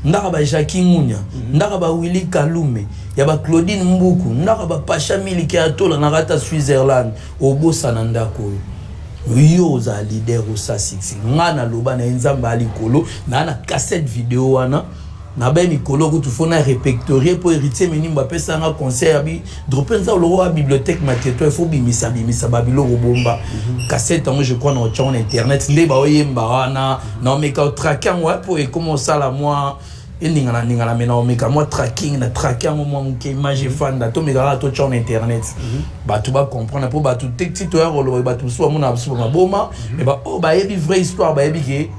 Speaker 1: ndaka ba Jackie Ngunya ndaka ba Willy Kalume ya ba Claudine Mbuku ndaka ba Pacha Miliki atola na rata Switzerland obosa na ndako yo za leader au sa six ngana loba na nzamba alikolo na cassette vidéo wana na ben Nicolo que tu faut na répertorier pour héritier meni Mbappé ça un conseil abi dropper ça le bibliothèque mateto il faut bimisa babilo robomba cassette je crois dans internet ndé ba oyemba wana na mais ka traquer moi pour commencer ça la moi ninga mena mais moi tracking na traquer moi mon image fan da to mais to sur internet ba tu ba comprendre pour ba tout petit toi rolo ba tout soit mon absolument boma mais ba oh ba yebi vraie histoire ba yebi ke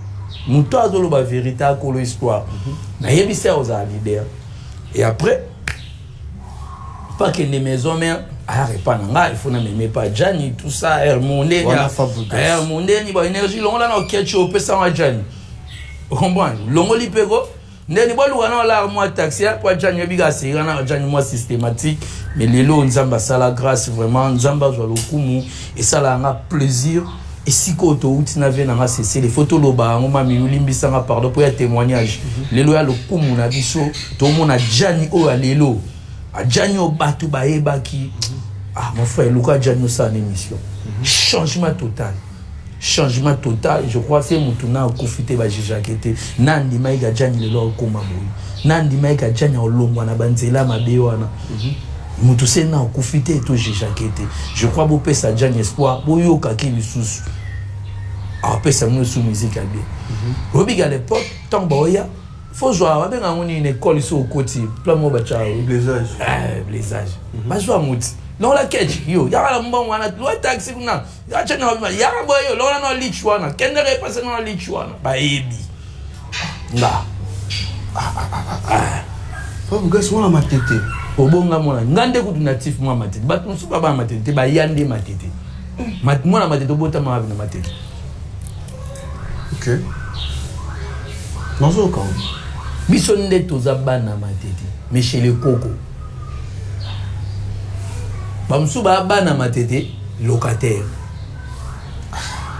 Speaker 1: muto azolo ba vérité à colo histoire na yebi ça aux leader et après pas que les maisons mères pas nanga il faut na même pas Gianni tout ça Hermonde ni ba énergie longa na ketchup ça ma Gianni comprendre longo lipego ndeni bo luana la moi taxi pour Gianni biga c'est na Gianni moi systématique mais lelo nzamba sala grâce vraiment nzamba zo lokumu et ça là a plaisir. Et si quand on a vu les photos loba on m'a mis limbisanga pardon pour y témoignage lelo ya lokumu na biso to mona Gianni o ya lelo a Gianni o batu ba ebaki ah mon frère Luka Gianni ça en émission changement total je crois c'est mutuna okufite ba jijakete nandi maiga Gianni lelo ko maboyi nandi maiga Gianni olongwa na banzela mabe wana mutu sena okufite to jijakete je crois bo pesa Gianni espoir boyo kaki lisusu après ça nous sous musique à bien obiga à l'époque tant boya faut jouer avec une école ici au côté plein mo bacha blaisage ba jouer muti non la catch yo ya la mbon wana lo taxi kuna ya chana ya boyo lo na lichwana kende repasser na lichwana ba ebi nga
Speaker 2: faut que soit la matete
Speaker 1: obonga mona ngande kutu natif moi matete ba tunsu ba matete ba yande matete mona matete bota ma na matete.
Speaker 2: Ok. Non, c'est quand
Speaker 1: Bisonde tozabana matete, mais chez les coco. Bamsuba bana matete, locataire.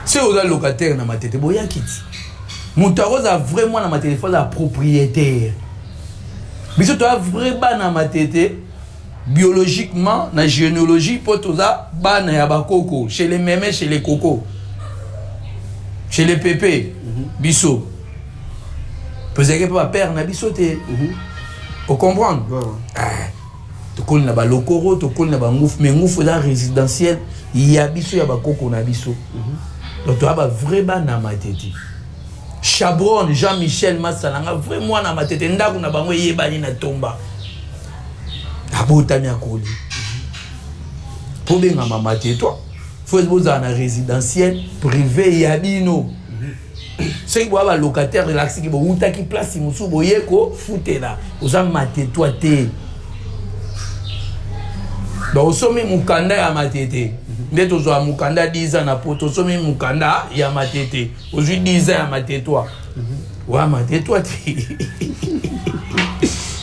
Speaker 1: Si vous êtes locataire na matete, boya kiti. Moutaroz a vraiment na matete, faut la propriétaire. Biso to a vraiment na matete, biologiquement, na généalogie, pour toza bana ya bakoko, chez les mémés, chez les cocos. Chez les pépés, biso. Peut-être que pas père na biso te. Vous comprenez? Tu connais na ba lokoro, tu connais na ba ngouf, mais ngouf là résidentiel, il y a biso ya ba koko na biso. Donc tu as ba vraiment na matete. Chabron, Jean-Michel Massalanga vraiment na matete ndako na bango yebani na tomba. Abota mi akoli. Pour benga ma matete toi. Faut vous en résidentiel privé yabino c'est que vous locataire relaxé qui vous qui place musu boyeko foutela vous en maté toi té donc somi mukanda ya matete ndeto zo mukanda 10 ans na poto somi mukanda ya matete aujourd'hui 10 ans ya maté toi wa maté toi té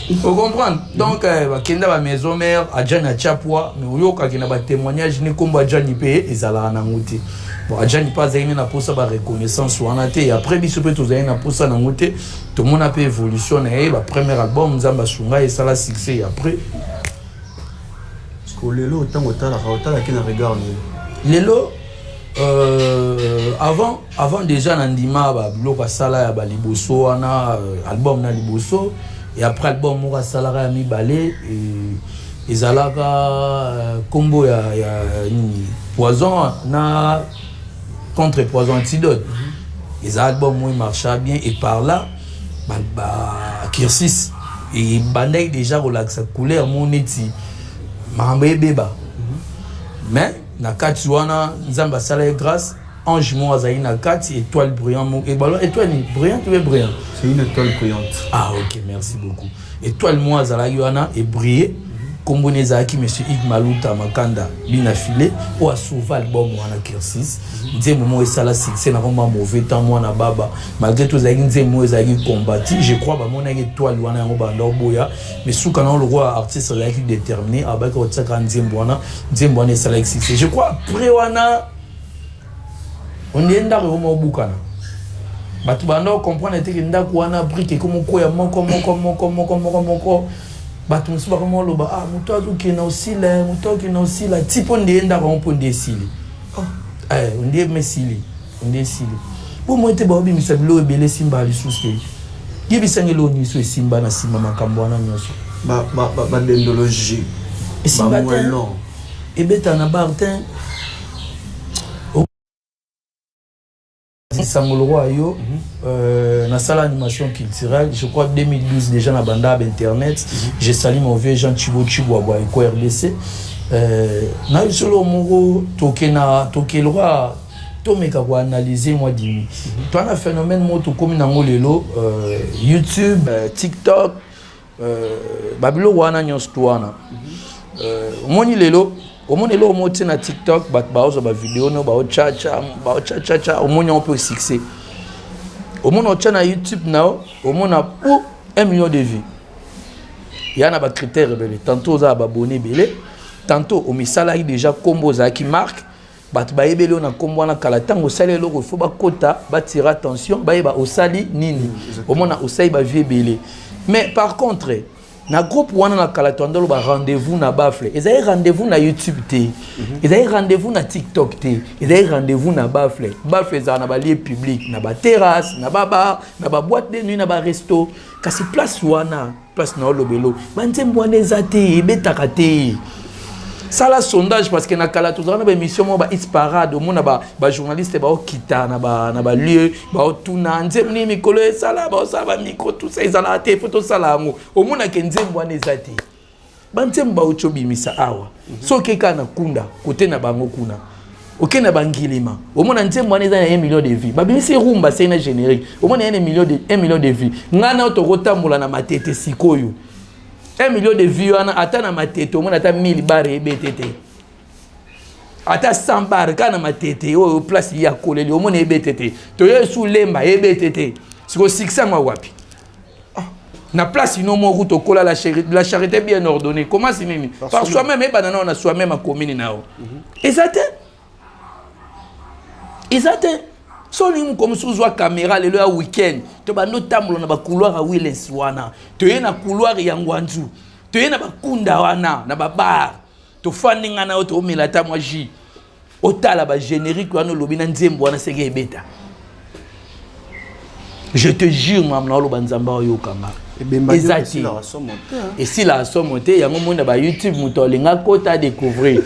Speaker 1: vous comprenez donc bakenda ba maison mère a Gianni Chapwa mais oyoka kina ba témoignage ni komba Gianni pe ezala na nguti bon Gianni pas aimé na posa ba reconnaissance wana te après biso pe tozaina na posa na nguti tout le monde a peu évolutionné ba premier album Nzamba Sunga et ça la succès après
Speaker 2: parce que lelo tango tala ki na regard
Speaker 1: lelo avant déjà nandima ba bloka sala ya ba liboso wana album na liboso. Et après l'album Moura Salara mi balé et Zalaka combo ya poison na contre poison antidote. Les albums moi marchaient bien et par là Kirsis et bandai déjà relax couleur mon eti mambe beba. Mais na katuana Nzamba Salara grâce Ange moi zaï na 4 étoiles brillantes et ballon étoile brillante ou brillant
Speaker 2: c'est une étoile brillante.
Speaker 1: Ah ok merci beaucoup. Étoile moi zala yoana et briller comme Nezaki monsieur Igmaluta Makanda bina filé ou a sauvé album wana Kirsis nze moment ça la succès na vraiment mauvais temps moi na baba malgré tout zaki nze moi zaki combattu je crois ba mon étoile wana ngo ba boya mais sous quand le roi artiste là qui déterminé avec ça quand nzembo ça la succès je crois après wana on est dans le moment bukana batu bando comprendre que ndako wana brique comme ko ya moko batu musuba comme loba ah muto azuki na aussi la type on est ndako on peut décider on est mesili on décide pour moi te ba obi misabilo ebele simba lisuske Yebisanga l'ONU so simba na simba makambo wana nyoso.
Speaker 2: Ba dendologie.
Speaker 1: Et simba non. Et beta na Bartin. Sangolo Roi yo na salle animation culturelle, je crois 2012 déjà na banda internet. J'ai salué mon vieux Jean Chibo Chiboa ko RDC. Na solo mongo tokena tokelwa to meka ko analyser moi dimi. Toi na phénomène moto comme na ngolelo YouTube, TikTok babilo wana nyos twana. Moni lelo omoni lo moti na TikTok bat baozo ba vidéo no ba cha omoni on peut succès. Omoni on na YouTube now omoni pour 1 million de vues. Il y a ba critères belé tantôt za ba abonné belé tantôt au misala déjà combo za qui marque bat ba ebele on a combo na kala tango salé lo faut ba kota ba tirer attention ba ba osali nini omoni osai ba vie belé. Mais par contre na groupe wana na kala tondolo ba rendez-vous na bafle ezai rendez-vous na YouTube te ezai rendez-vous na TikTok te ezai rendez-vous na bafle za na ba lieu public na ba terrasse na ba bar na ba boîte de nuit na ba resto kasi place wana place na lobelo banzembo wana ezate betaka te. Ça la sondage parce que na kala tozana ba émission mo ba hit parade au mona ba journaliste ba okita na ba lieu ba otuna nzemni mikolo sala ba micro tout ça ezala te photo sala ngo au mona ke nzembo wana ezati ba nzembo ba ochobi misa awa so keka na kunda côté na bango kuna OK na bangilima au mona nzembo wana ezana 1 million de vues ba bimisi rumba c'est na générique au mona 1 million de vues ngana otokotambola na matete sikoyo 1 million de vues ata na matete omona ata 1000 bar ebetete ata 100 bar kana matete o place ya koleli omona ebetete to yesu lemba ebetete siko sikisanga wapi na place ino mo route kola la charité bien ordonnée comment c'est nini par soi-même et banana on a soi-même a commune nao exact so ni comme sous caméra le week-end to bando tambulo na ba couloir a Willens wana to ye na couloir ya Ngwanzu to ye na ba kunda wana na ba bar to fandinga na to milata moi ji otala ba générique wana lobi na nzembo wana sege ebeta. Je te jure mamna lo banzamba yo kanga ezati et si la somme te yango mona ba YouTube mutolinga kota découvrir.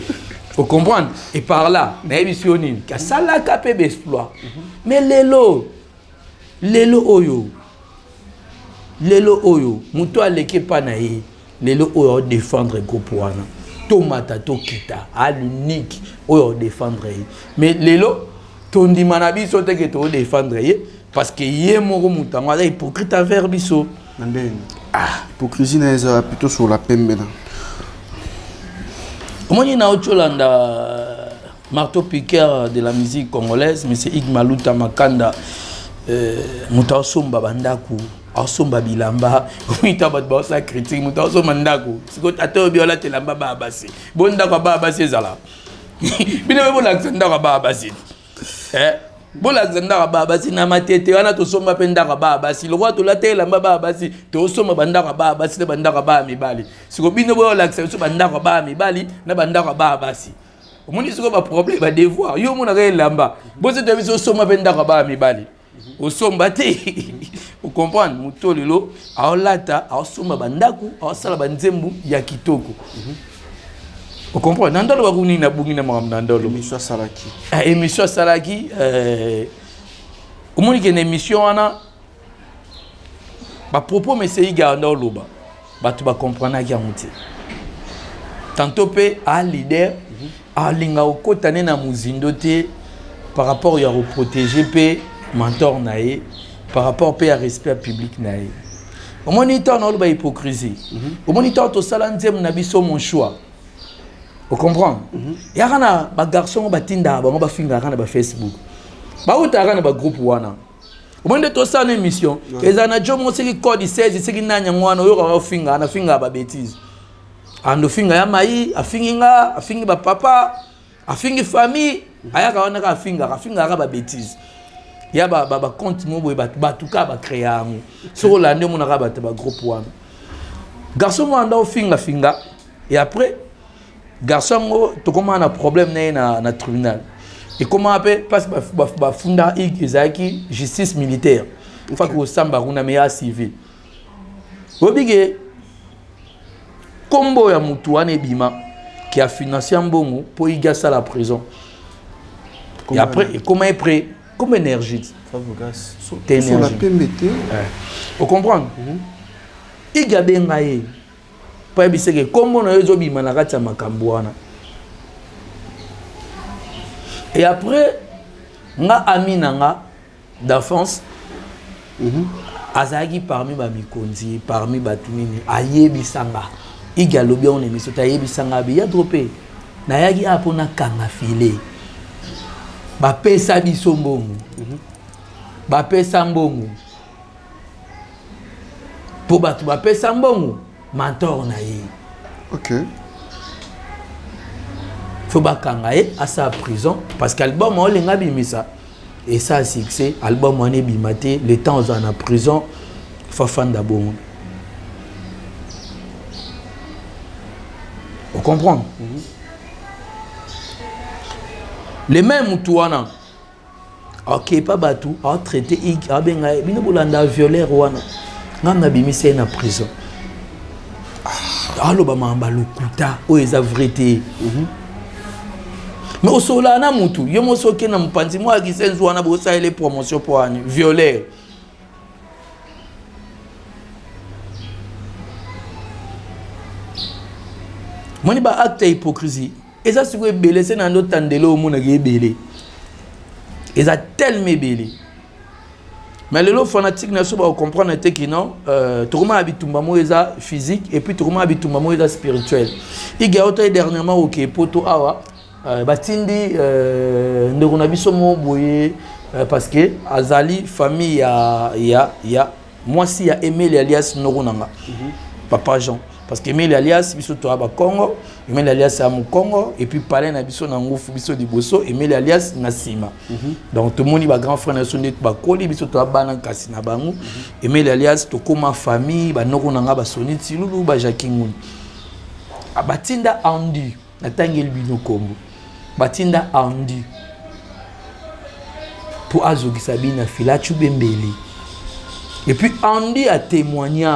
Speaker 1: Faut comprendre. Et par là, naïbisioni, ka sala kapé d'exploit. Mais lelo oyo, muto aleke pa na ye, lelo oyo défendre groupe wana. Tomata to kita, à l'unique oyo défendre ye. Mais lelo tondi manabi sote ke to défendre ye parce que ye moko mutango ala hypocrite envers biso.
Speaker 2: Hypocrisie na plutôt sur la pembe là.
Speaker 1: Moi, je suis marteau piqueur de la musique congolaise, M. Igmaluta Makanda, Mouta Somba Bandaku, Osomba Bilamba, Mouta Badbosa critique, Mouta Somba Bandaku, c'est quoi t'as biola telamba babasi, Bondaka babasi zala. Bine bon l'accent babasi. Bon l'accent babasi na matete, wana to somba pendaka babasi, le roi to la tela babasi, to somba bandaka babasi, de bandaka ba mi bali. C'est quoi bine bon l'accent so bandaka ba mi bali, na bandaka babasi. Au moins c'est quoi ba problème ba devoir. Yo mon arrêt lamba. Bon c'est de so somba pendaka ba mi bali. Au somba te. Vous comprenez, muto lelo, a olata, a somba bandaku, a sala banzembu ya kitoko. Vous comprenez? Nandolo wakuni na bungi na mwam nandolo.
Speaker 2: Émission Salaki.
Speaker 1: Émission Salaki. Au moins qu'il y a une émission ana. Ba propos mais c'est iga nandolo ba. Ba tu ba comprendre à qui amuti. Tantôt pe a leader a linga okotane na muzindo te par rapport à protéger pe mentor nae par rapport pe à respect public nae. Au moins il t'en a ba hypocrisie. Au moins il t'en to salanzem na biso mon choix. Vous comprenez? Il y a un garçon qui a un finger sur Facebook. Il y a un groupe. Au moins de tout ça, une émission. Et ça, il y a un code 16, il y a un finger, un finger à bêtise. Un finger à maï, un finger à papa, un finger famille, il y a un finger à bêtise. Il y a un compte mobile, tout cas, créer un sur l'année, on a un groupe. Garçon, a un finger, et après, garçon, tu comment un problème na tribunal. Et comment appelle passe funda Izaki justice militaire. fa ko samba kuna meya civil obige kombo ya mutu wana ebima qui a financé mbongo pour y gagner la prison et après comment est prêt comme énergie
Speaker 2: sur la PMT
Speaker 1: vous comprenez il gabe ngaye pa biseke kombo na yozo bima na kati ya makambo wana et après nga ami nanga d'enfance azaki parmi ba mikonzi parmi batunini ayebisanga igalobi on émission ta yebisanga bi ya dropé na yaki apona kanga filé ba pesa biso mbongo ba pesa mbongo po batu ba pesa mbongo mentor na ye
Speaker 2: OK
Speaker 1: faut ba kanga ye à sa prison parce qu'album on lenga bimisa et ça succès album on est bimaté le temps en a prison faut fan d'abord vous comprenez les mêmes touana OK pas batou a traité a benga bino bolanda violeur wana ngam na bimisa na prison alo ba mamba lokuta o eza vérité mais au solana mutu yo mo soke na mpanzi mo akisenzu wana bo sa ele promotion pour ani violeur moni ba acte hypocrisie eza siko ebele se na ndo tandelo mo na gebele eza tellement belé mais les fanatiques ne sont pas comprendre que non tout le habitumba mo eza physique et puis tout le habitumba mo eza spirituel il y a autre dernièrement OK poto awa batindi ndeko na biso mo boye parce que azali famille ya moi si ya Emile alias Noronanga papa Jean parce que Emile alias biso to aba Congo Emile alias am Congo et puis parler na biso na ngufu biso diboso Emile alias na sima donc tout le monde ba grand frère na sonde ba koli biso to bana kasi na bangu Emile alias to koma famille ba Noronanga ba soni tilulu ba Jacquingun abatinda andi na tangeli bino kombo batinda andi pour azogisa bina filachu bembeli et puis andi a témoigné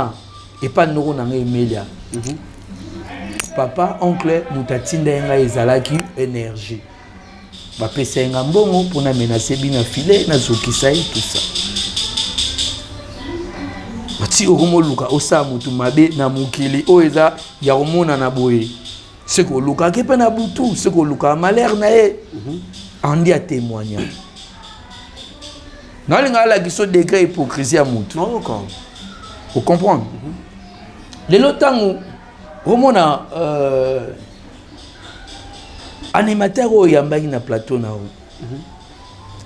Speaker 1: et pas noko nanga Emilia papa oncle mutatinda nga ezalaki énergie ba pesa nga mbongo pour na menacer bina filet na zokisa tout ça mati okomo luka osa mutu mabe na mukili o eza ya omona na boye ce que luka ke pa na butu ce que luka malheur na e andi a témoigner na linga la kiso degré hypocrisie à mutu
Speaker 2: non encore
Speaker 1: vous comprenez le lotango omona animateur o yambaki na plateau na o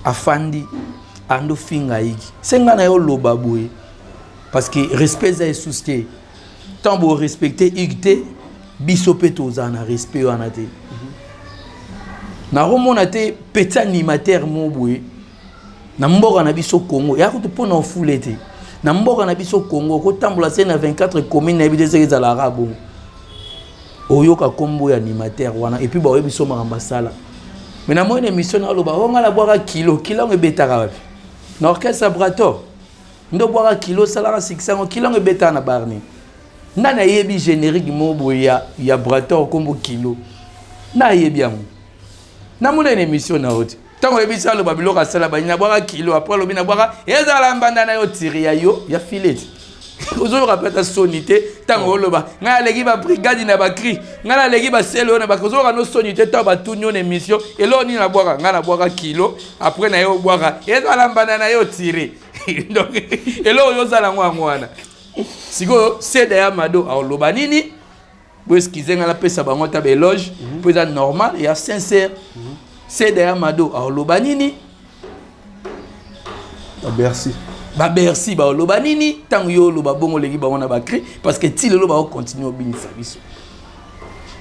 Speaker 1: afandi ando finga iki senga na yo loba boye parce que respect za susté tant bo respecter igté biso peto za na respect wana te na romona te petit animateur mo boye na mboka na biso Congo ya ko to pona ofulete na mboka na biso Congo ko tambola se na 24 communes na bideze za la rabo oyoka kombo ya animateur wana et puis ba biso makamba sala mais na moine émission na loba onga la boire kilo ngebetaka wapi na orchestre Brato ndo boire kilo sala 600 kilo ngebeta na barni nana yebi générique mo boya ya Brato kombo kilo na yebi amu na moine émission na hote tango ebisa lo babilo ka sala banyina boire kilo après lo bina boire ezala mbanda na yo tiri ya yo ya filet ozo rapeta sonité tango loba nga legi ba brigade na ba cri nga legi ba selo na ba kozo ka no sonité ta ba tunyo na émission et lo ni na boire nga na boire kilo après na yo boire ezala mbanda na yo tiri donc et lo yo zala ngwana siko c'est ya mado a loba nini bo eskize nga la pesa bango ta be loge pour ça normal et sincère c'est derrière Mado à Olobanini.
Speaker 2: Merci.
Speaker 1: Ba merci ba Olobanini tant yo lo ba bongo legi ba wana ba cri parce que ti lo ba continue au bin service.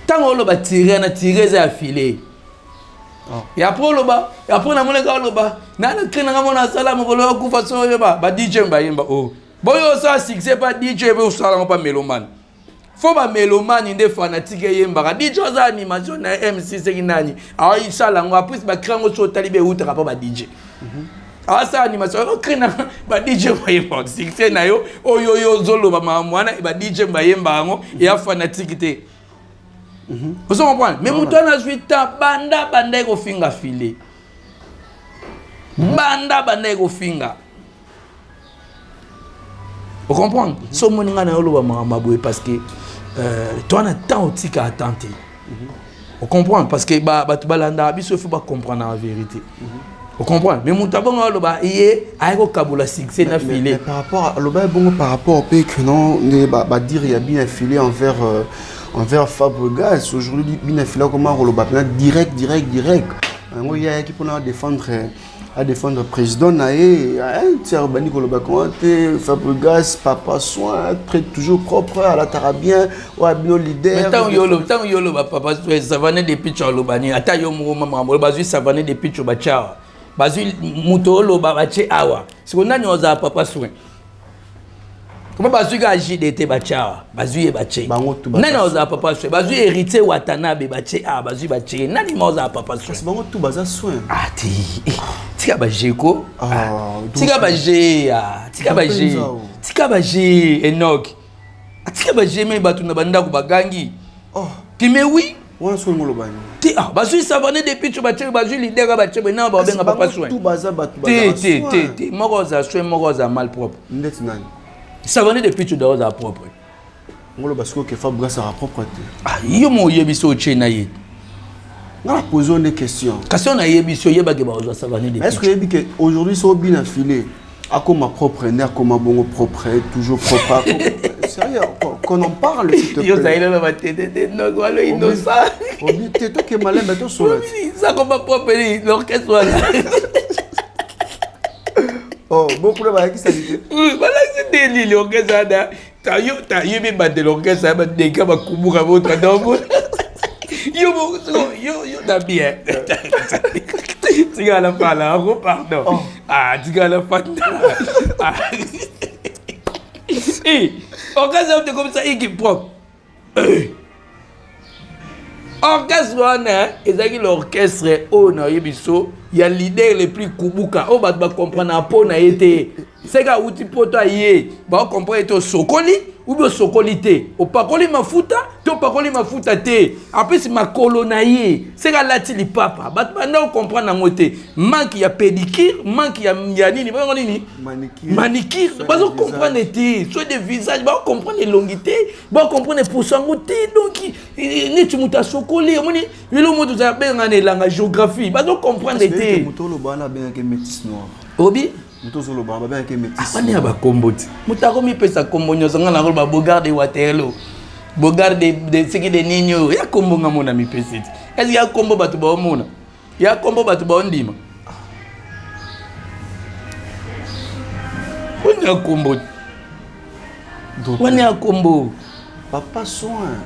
Speaker 1: Tant lo ba tirer na tirer za affilé. Et après lo ba et après na mona ka lo ba na na cri na mona sala mo lo ku façon yo ba DJ ba yemba oh. Boyo ça c'est pas DJ be sala pas meloman. Faut ba mélomane inde fanatique yembaka DJ za animation na MC c'est nani ayi sala ngo après ba krango so talibe outra pa ba DJ Ah ça animation on crée na ba DJ bayemba succès na yo oyo zolo ba mwana ba DJ bayemba ngo ya fanatique te. Vous comprenez? Mais muto na suita banda ko finga filé. Banda ko finga. Vous comprenez? So moninga na yo ba maboué parce que toi na temps aussi qu'à attenter. Vous comprenez? Parce que tu balanda biso faut pas comprendre la vérité. Vous comprenez? Mais mon tabon le ba yé aiko kabula succès na filé.
Speaker 2: Par rapport à le ba bon par rapport au pays que non ne ba dire il y a bien affilé envers Fabregas aujourd'hui bien affilé comment le ba direct. Ngo ya qui pour défendre président naé tiers bani ko le ba commenter Fabregas papa soin très toujours propre à la tarabien ou à bio leader.
Speaker 1: Tant yolo ba papa savane de pitcho lo bani ata yo mo mama mo ba savane de pitcho ba cha. Bazui mutolo babache awa sikona nyoza papa soin comment bazui ga JDT bacha bazui bache nani oza papa soin bazui hérité Watanabe bache bazui bache nani moza papa soin
Speaker 2: c'est bango tout baza soin
Speaker 1: tika bajeko tika baje Enoch tika baje me batu na banda ko bagangi mais oui
Speaker 2: on so ngolo bani
Speaker 1: bazui savane depuis tu bache bazui leader bache na ba benga papa soin
Speaker 2: tout baza batu baza
Speaker 1: te mogoza soin mogoza mal propre
Speaker 2: ndeti nani
Speaker 1: savane depuis tu dois propre
Speaker 2: ngolo basko que Fabregas sera propre
Speaker 1: yo mo yebiso chena ye
Speaker 2: na poser une question
Speaker 1: question na yebiso yeba ke ba savane depuis
Speaker 2: est-ce que yebi que aujourd'hui so bien affilé à comme propre nerf comme bon propre toujours propre sérieux qu'on en parle s'il te plaît
Speaker 1: yo ça il va tete no gwalo innocent
Speaker 2: obi teto ke malin bato sola
Speaker 1: ça comme propre l'orchestre là
Speaker 2: beaucoup de baki ça dit
Speaker 1: voilà c'est délire l'orchestre là ta yo me battre l'orchestre ba de ka ba kubuka votre dombo yo da bien Tigala fala, pardon. Tigala fala. Orchestre de comme ça, équipe propre. Orchestre, c'est l'orchestre, il y a l'idée le plus kubuka. On va comprendre un peu, c'est que outil poto yé, ba comprendre to sokoli ou bien sokolité. O pakoli mafuta, to pakoli mafuta te. Après c'est ma colonaye. C'est que là ti papa. Ba na comprendre ngote. Manque ya pédicure, manque ya nini, ba nini? Manicure. Ba comprendre te. Soit des visages, ba comprendre longité, ba comprendre poussangote. Donc ni tu muta sokoli, moni, le mot tu as bien la géographie. Ba comprendre te.
Speaker 2: Mutolo bana bien que métis noir.
Speaker 1: Obi
Speaker 2: Mutozolo baba bien que métis.
Speaker 1: Ani aba komboti. Mutako mi pesa kombo nyoso ngana ko ba bogarde Waterloo. Bogarde de siki de ninyo. Ya kombo ngamona mi pesa. Est-ce ya kombo batu ba omona? Ya kombo batu ba ondima. Wani ya kombo. Wani ya kombo.
Speaker 2: Papa soin.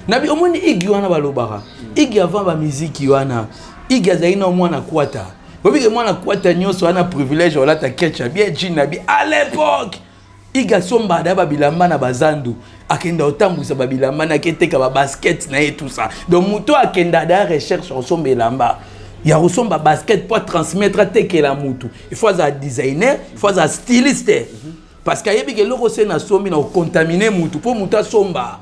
Speaker 1: Nabi omoni igi wana balobaka. Igi avant ba musique wana. Igi azaina mwana kwata. Parce que moi, je suis un privilège, on a ta ketchup, bien Jinabi. À l'époque, il y a son badaba bilamba na bazandu. Akenda otambu sa babilamba na keteka ba basket na et tout ça. Donc muto akenda da recherche en son bilamba. Il y a son basket pour transmettre à teke la mutu. Il faut un designer, il faut un styliste. Parce qu'il y a des gens qui ont contaminé mutu pour muta somba.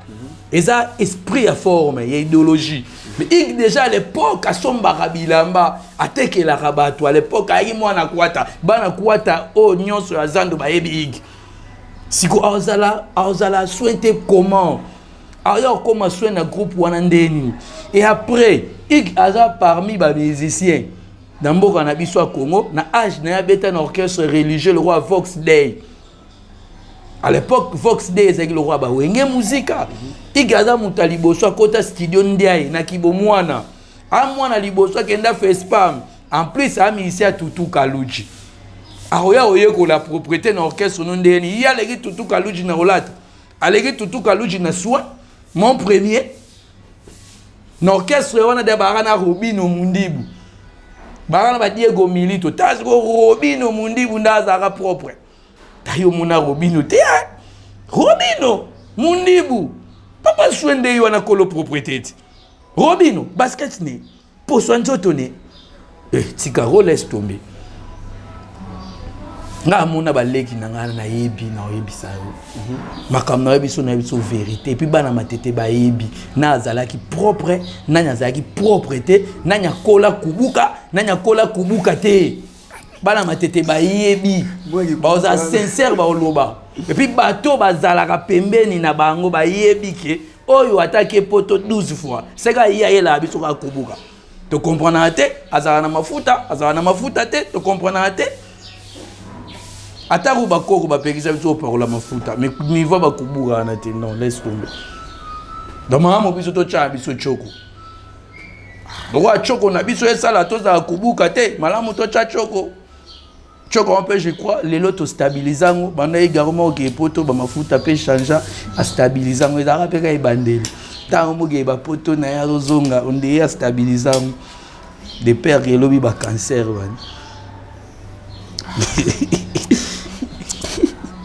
Speaker 1: Et ça esprit à forme, il y a idéologie. Mais déjà à l'époque, à Somba Rabilamba, à Teke la Rabato, à l'époque, à Imwana Kwata, Bana Kwata, oh, Nyon sur la Zando, Baébig. Si vous avez soigné comment? Alors, comment soigner un groupe Wanandeni? Et après, il y a parmi les musiciens, dans le Canabiso à Congo, na âge, na un orchestre religieux, le roi Vox Day. À l'époque, Vox Day, c'est le roi Bawenge Musica. Il y a un liboso à côté studio Ndiaye, na kibo mwana. A mwana liboso à kenda fait spam. En plus, a mis ici à Tutu Kaluji. Aroya oye ko la propriété na orchestre Ndeni. Il y a les Tutu Kaluji na olata. A les Tutu Kaluji na soin. Mon premier. Na orchestre wana de barana Robino Mundibu. Barana ba Diego Milito. Tasko Robino Mundibu ndazaka propre. Tayo muna Robino te. Robino Mundibu. Papa Swende yo na kolo propriété. Robino, basket ne. Poso nzoto ne. Tika laisse tomber. nga mona baleki na nga na yebi na oyebisa yo makambo na yebiso vérité puis bana matete ba yebi na azalaki propre na azalaki propreté na nyakola kubuka te bana matete ba yebi ba oza sincère ba oloba et puis bato bazalaka pembeni na bango ba yebi ke oyo atake poto 12 fois seka yela biso ka kubuka to comprendre te azala na mafuta te to comprendre te Ataru bakoko bapekisa biso par la mafuta mais niveau bakubuka na te non laisse tomber. Donc maman biso to cha biso choko. Roi choko na biso esala to za kubuka te malamu to cha choko. Choko on peut je crois les loto stabilisant banda également ke poto ba mafuta pe changer a stabilisant et ara pe ka ibandeli. Tango moge ba poto na ya rozonga on de ya stabilisant de père et lobi ba cancer ban.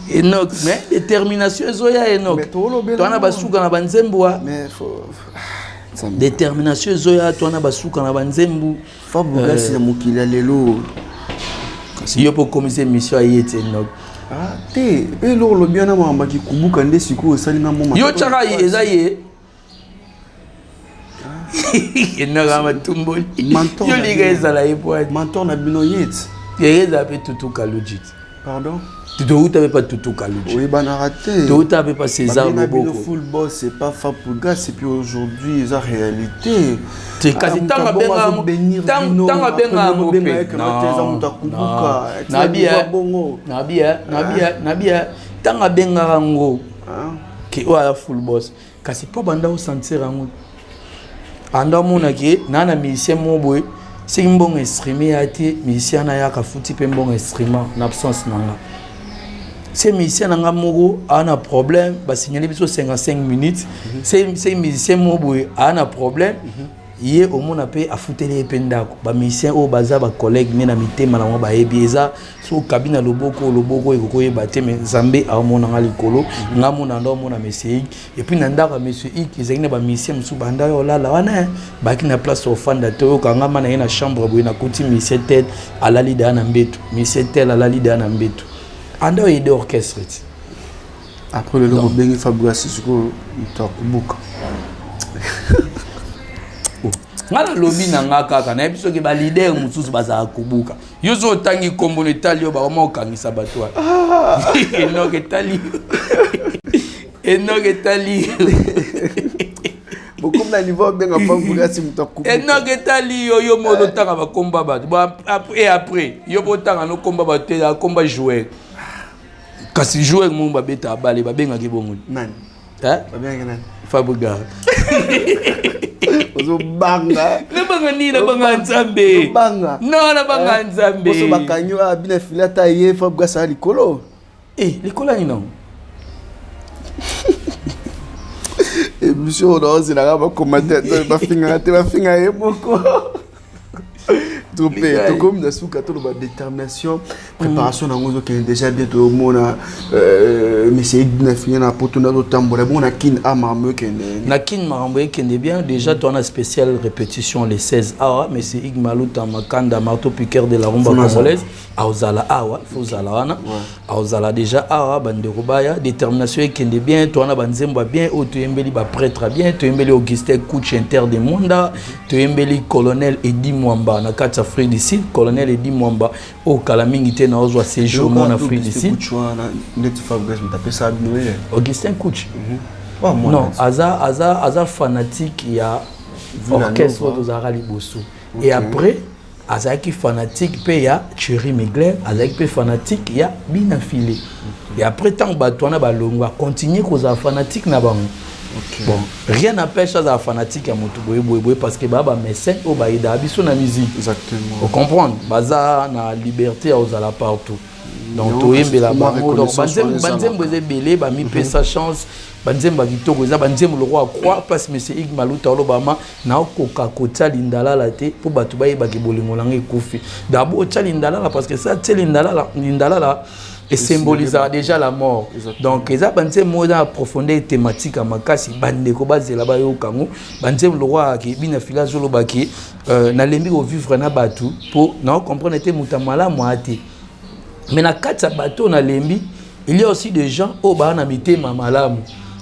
Speaker 1: Enoch, mais détermination zoya Enoch. Toi na basuka na banzemboa. Mais faut détermination zoya toi na basuka na banzembu.
Speaker 2: Fabuga si mukila lelo.
Speaker 1: Si yo pour commencer mission ayete Enoch.
Speaker 2: Ah te, elo lo bien na mama ki kubuka nde siku sali na mama.
Speaker 1: Yo chaka ezaye. Enoch ama tumbo. Yo liga ezala epoa.
Speaker 2: Mentor na bino yet.
Speaker 1: Yeza pe tutu kalujit.
Speaker 2: Pardon?
Speaker 1: Tu ne pas tout Kalouji.
Speaker 2: Oui, ben arrêtez.
Speaker 1: Tu ne pas César
Speaker 2: Loboko. Le full boss, c'est pas Fapuga, c'est puis aujourd'hui, c'est la réalité.
Speaker 1: C'est quasi tant à full boss. Kasi pas banda au sentir en anda mona ke nana musicien moboy c'est un bon instrument a été musicien na ya ka futi pe bon instrument en absence nanga. C'est musicien nanga moko a un problème ba signaler biso 55 minutes c'est musicien moboy a un problème yé au monde appelé à foutre les pendako ba musicien au baza ba collègue na mitema na ba ebieza so cabine loboko et kokoye baté mais Zambé a mon nga likolo nga mona ndo mona monsieur et puis nandaka monsieur ik ezengine ba musicien musu banda yo la wana ba ki na place au fondateur kanga mana na chambre boy na kuti monsieur tel ala lida na mbetu monsieur tel ala lida na mbetu anda ide orchestre
Speaker 2: après le logo bengi Fabrice Sisuko itakubuka
Speaker 1: ngala lobi na ngaka na biso ke ba leader mususu baza kubuka yozo tangi kombo ne talio ba mo kangisa batwa enoke tali
Speaker 2: beaucoup na niveau benga Fabrice mutakubuka
Speaker 1: enoke tali yo modo tanga ba komba ba après yo botanga no komba ba te komba jouer kasi jouer mo ba beta bale ba benga ke bongo
Speaker 2: nani
Speaker 1: ba
Speaker 2: benga nani
Speaker 1: Fabuga
Speaker 2: Ozo banga.
Speaker 1: Na banga ni na banga nzambe.
Speaker 2: Banga.
Speaker 1: Non na banga nzambe.
Speaker 2: Ozo bakanyo abina filata ye Fabuga sa likolo.
Speaker 1: Likolo ni non.
Speaker 2: Et monsieur Rose na ba commentateur ba finga ye moko. Tout comme dans ce cas de détermination, préparation dans le qui est déjà bientôt mona mais c'est bien fini na potuna do tambour bon na kin amambe kende
Speaker 1: na kin marambe kende bien déjà tu as spéciale répétition les 16 awa mais c'est igmalu tamakanda marteau piqueur de la rumba congolaise aozala awa fozala wana aozala déjà awa bande robaya détermination kende bien tu as banzemba bien otoyembeli ba prêtre bien toyembeli Augustin Couch inter de Monda toyembeli colonel Edi Mwamba na kata Afrique du Sud, colonel Edi Mwamba au Kalamingité na ozwa séjour en Afrique du Sud. Augustin Couch. Non, Aza fanatique il y a orchestre de Zara Liboso. Et après Azaki fanatique pe ya Thierry Mugler, Azaki fanatique il y a Binafilé. Et après tant batona balongwa continuer koza fanatique na bango. Okay. Bon, rien n'empêche à fanatique à Moutouboy parce que baba mécène au baïda biso na musique.
Speaker 2: Exactement.
Speaker 1: Vous comprenez? Baza na liberté aux ala partout. Donc to yembe la bango donc banzem boze belé ba mi pesa chance banzem ba vitoko za banzem le roi croix parce monsieur Ig Maluta Olobama na okoka kota lindala la te pour batu ba yeba ke bolingo langa ekufi. D'abord lindala la parce que ça lindala la et symbolisera déjà la mort. Exactement. Donc les abanté moda profondeur thématique à makasi bande ko bazela ba yo kango banze le roi qui bina fila zolo baki na lembi au vivre na batu pour na comprendre te mutamala moate Mais na kati bateau na lembi, il y a aussi des gens au ba na mitema malamu.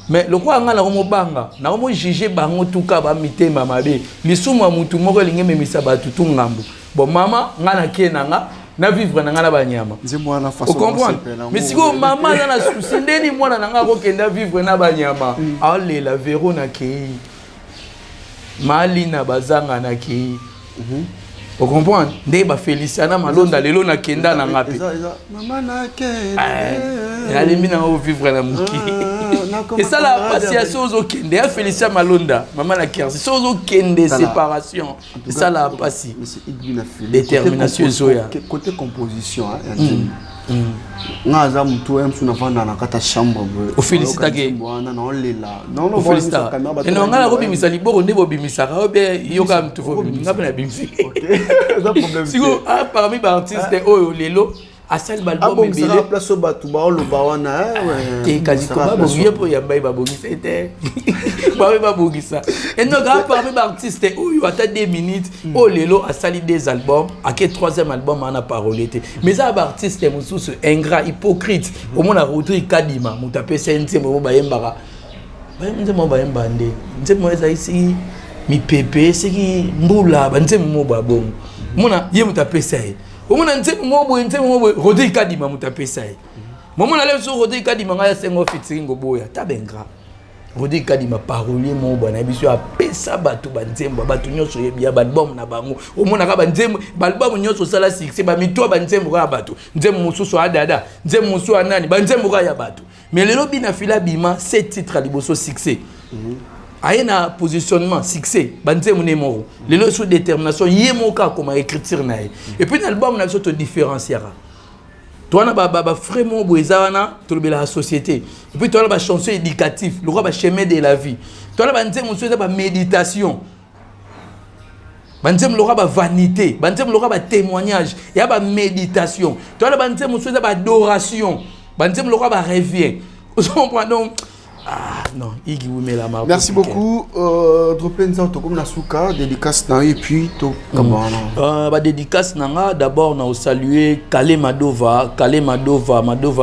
Speaker 1: Mais le quoi ngana ko banga, na ko juger bango tuka ba mitema mabe. Lisuma mutu moko linge memisa batu tungambu. Bon mama ngana kenanga na vivre na ngana banyama. Vous comprenez? Mais si ko mama na souci ndeni mwana na ngako kenda vivre na banyama. Allez la véro na kei. Mali na bazanga na kei. Vous comprenez? Ndeba Feliciana Malonda lelo na kenda na ngapi.
Speaker 2: Maman na kenda.
Speaker 1: Elle est au vivre na muki. Et ça la patience aux kende. Feliciana Malonda, maman na kersi. So aux kende séparation. Et ça la passi. Détermination zoya.
Speaker 2: Côté composition ngaza mtu emsu nafanda na kata chambre
Speaker 1: o félicita ke
Speaker 2: bwana na olela non
Speaker 1: o félicita et non ngala ko bimisa liboko ndebo bimisaka obe yoka mtu fo ngabe na bimisi OK ça problème siko parmi ba artiste oyo lelo asali balbum
Speaker 2: ebele place au batu ba oloba wana
Speaker 1: te kazi ko ba bongiye po ya mbai ba bongisa ete ba bongisa et non parmi ba artiste oyo ata 2 minutes o lelo asali 2 albums ake 3e album ana parolete mais ça ba artiste mususu ingrat hypocrite au mona Rodrigue Kadima mutape sente mo ba yembaka ba nzemo ba yembande nzemo eza ici mi pepe seki mbula ba nzemo ba bon mona ye mutape sai omona nzemo mo Rodrigue Kadima mutapesa ye momona leo so Rodrigue Kadima ngaya sengo featuring boya tabenga Rodrigue Kadima parolier mo bwana biso apesa batu banzembo batu nyonso yebia album na bango omona ka banzembo album nyonso sala succès ba mito banzembo ka batu nzembo mususu adada nzembo mususu anani banzembo ka ya batu mais lelo bina fila bima 7 titres liboso succès ayena positionnement succès banzembo ne moro lelo sous détermination yemoka comme écriture na et puis l'album na te différenciera toi na ba vraiment boezana to la société et puis toi na ba chanson éducative le roi ba chemin de la vie toi na banzembo so ba méditation banzembo le roi ba vanité banzembo le roi ba témoignage ya ba méditation toi na banzembo so ba adoration banzembo le roi ba rêve on comprend donc. Ah non, Iggy la marque.
Speaker 2: Merci beaucoup. Dropenza Tokom Nasuka, dédicace na et puis to kabana.
Speaker 1: Ba dédicace nanga d'abord na saluer Kale Madova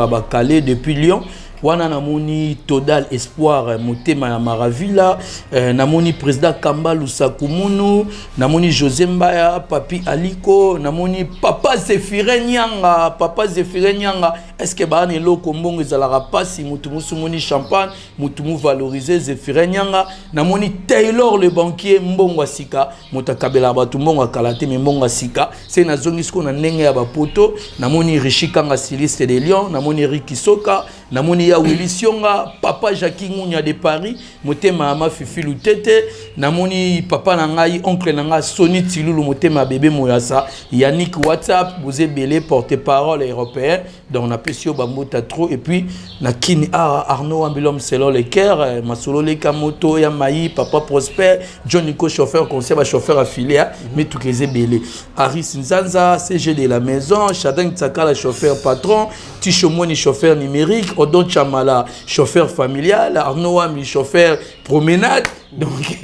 Speaker 1: ba Kale depuis Lyon. Wana namoni Total Espoir motema ya Maravilla, namoni président Kamba Lusakumunu, namoni José Mbaya, Papi Aliko, namoni Papa Zefire Nyanga, est-ce que ba ne loko mbongo ezalaka pasi mutumu sumoni champagne, mutumu valoriser Zefire Nyanga, namoni Taylor le banquier mbongo sika, mutakabela batu mbongo kalate mbongo sika, c'est na zongisko na ndenge ya ba poto, namoni Rishikanga Siliste de Lyon, namoni Ricky Soka, namoni ya Willy Sionga, papa Jackie Ngounia de Paris, motema ma Fifi Lutete, namoni papa nangai, oncle nanga Sony Tilulu, motema bébé Moyasa, Yannick WhatsApp, vous êtes belé porte-parole européen, donc on a Pessio Bambota trop, et puis Nakini Arnaud Ambilom Selo Leker, Masolo Lekamoto, Yamaï, papa Prosper, John Nico chauffeur, conseiller chauffeur affilié, mais tout les belé. Aris Nzanza, CG de la maison, Chadin Tsakala chauffeur patron, Tichomoni chauffeur numérique, Odon Chamala chauffeur familial, Arnaud Wami chauffeur promenade, donc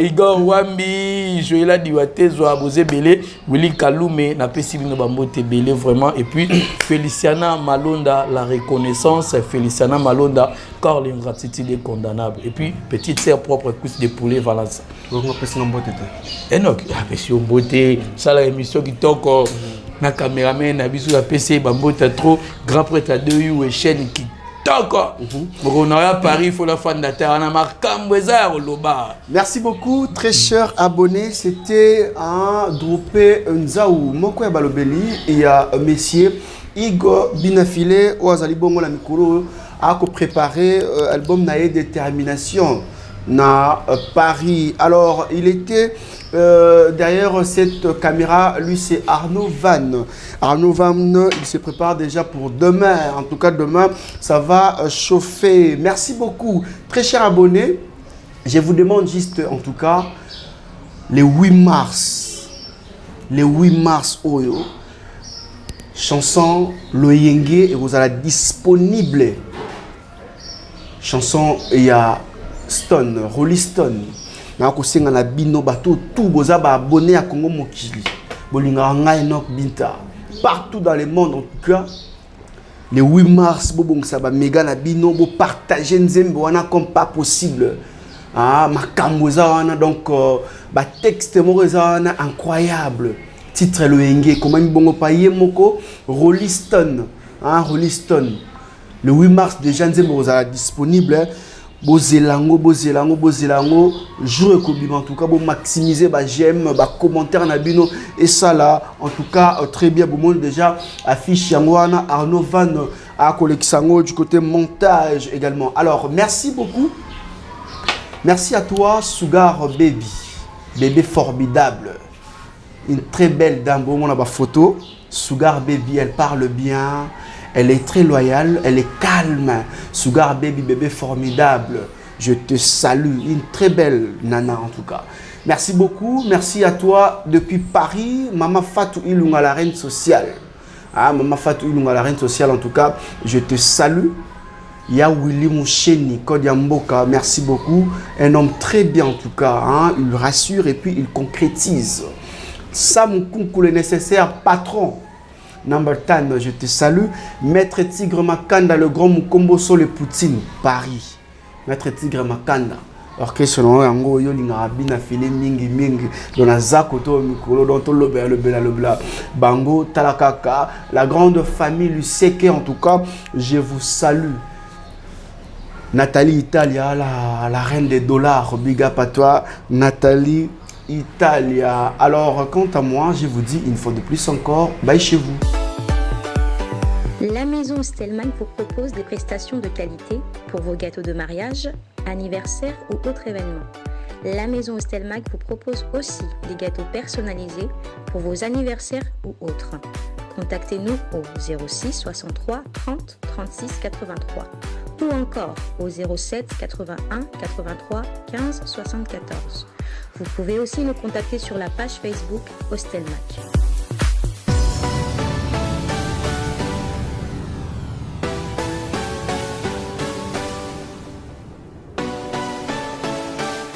Speaker 1: Igor Wambi, Joëla Diwate, Zoabose Belé, Willy Kaloume, Napesibino Bambote Belé vraiment, et puis Feliciana Malonda, la reconnaissance, Feliciana Malonda, car l'ingratitude est condamnable, et puis petite sœur propre cuisse de poulet Valence. Et non, monsieur Mbote, ça la émission qui toque. Na caméraman na biso ya PC bambota trop grand prêtre à 2 ou chaîne qui toque. On a à Paris faut la fondateur na makambo eza loba.
Speaker 2: Merci beaucoup très cher abonné, c'était un Dropé Nzaou moko ya balobeli et ya monsieur Igor Binafile Oazali bongo la mikolo a préparé album Nae Détermination na Paris. Alors il était derrière cette caméra, lui c'est Arnaud Van. Arnaud Van, il se prépare déjà pour demain. En tout cas, demain, ça va chauffer. Merci beaucoup, très chers abonnés. Je vous demande juste, en tout cas, le 8 mars. Le 8 mars, Oyo. Chanson Loyenge et vous allez disponible. Chanson, il y a Stone, Rolling Stone. Na ko senga na bino bato tout boza ba abonné à Congo Mokili. Bolinga ngai Enoch Binta. partout dans le monde en tout cas. Le 8 mars, ça va méga na bino, bo partager nzembe wana comme pas possible. Ah, makamboza wana donc ba texte moza wana incroyable. Titre le enge comment bongo paye moko Rolling Stone. Hein, Rolling Stone. Le 8 mars déjà nzembe sera disponible. Bozelango, jour et en tout cas, bon maximiser, bah j'aime, bah commentaire na bino et ça là, en tout cas très bien, bon monde déjà affiche Yangwana, Arnaud Van à Colexango du côté montage également. Alors merci beaucoup, merci à toi Sugar Baby, bébé formidable, une très belle dame, bon on a ma photo, Sugar Baby, elle parle bien. Elle est très loyale, elle est calme. Sugar Baby, bébé formidable. Je te salue. Une très belle nana en tout cas. Merci beaucoup. Merci à toi depuis Paris. Maman Fatou Ilunga, la reine sociale. Ah, Maman Fatou Ilunga, la reine sociale en tout cas. Je te salue. Il y a Willy Moucheni, Kodiamboka. Merci beaucoup. Un homme très bien en tout cas. Hein. Il rassure et puis il concrétise. Sam Kunku, le nécessaire patron. Number 10, je te salue. Maître Tigre Makanda, le grand Mukombo sur le Poutine, Paris. Maître Tigre Makanda. Orchestre Yango Yolinga Bina Fili Mingi Mingi. Dona Zakoto Mikolo, Donto le Bela Bango, Talakaka, la grande famille Luseke, en tout cas, je vous salue. Nathalie Italia, la reine des dollars, big up à toi. Nathalie Italia. Alors, quant à moi, je vous dis une fois de plus encore, bye chez vous.
Speaker 3: La maison Stelman vous propose des prestations de qualité pour vos gâteaux de mariage, anniversaire ou autres événements. La maison Stelman vous propose aussi des gâteaux personnalisés pour vos anniversaires ou autres. Contactez-nous au 06 63 30 36 83 ou encore au 07 81 83 15 74. Vous pouvez aussi nous contacter sur la page Facebook Hostelmac.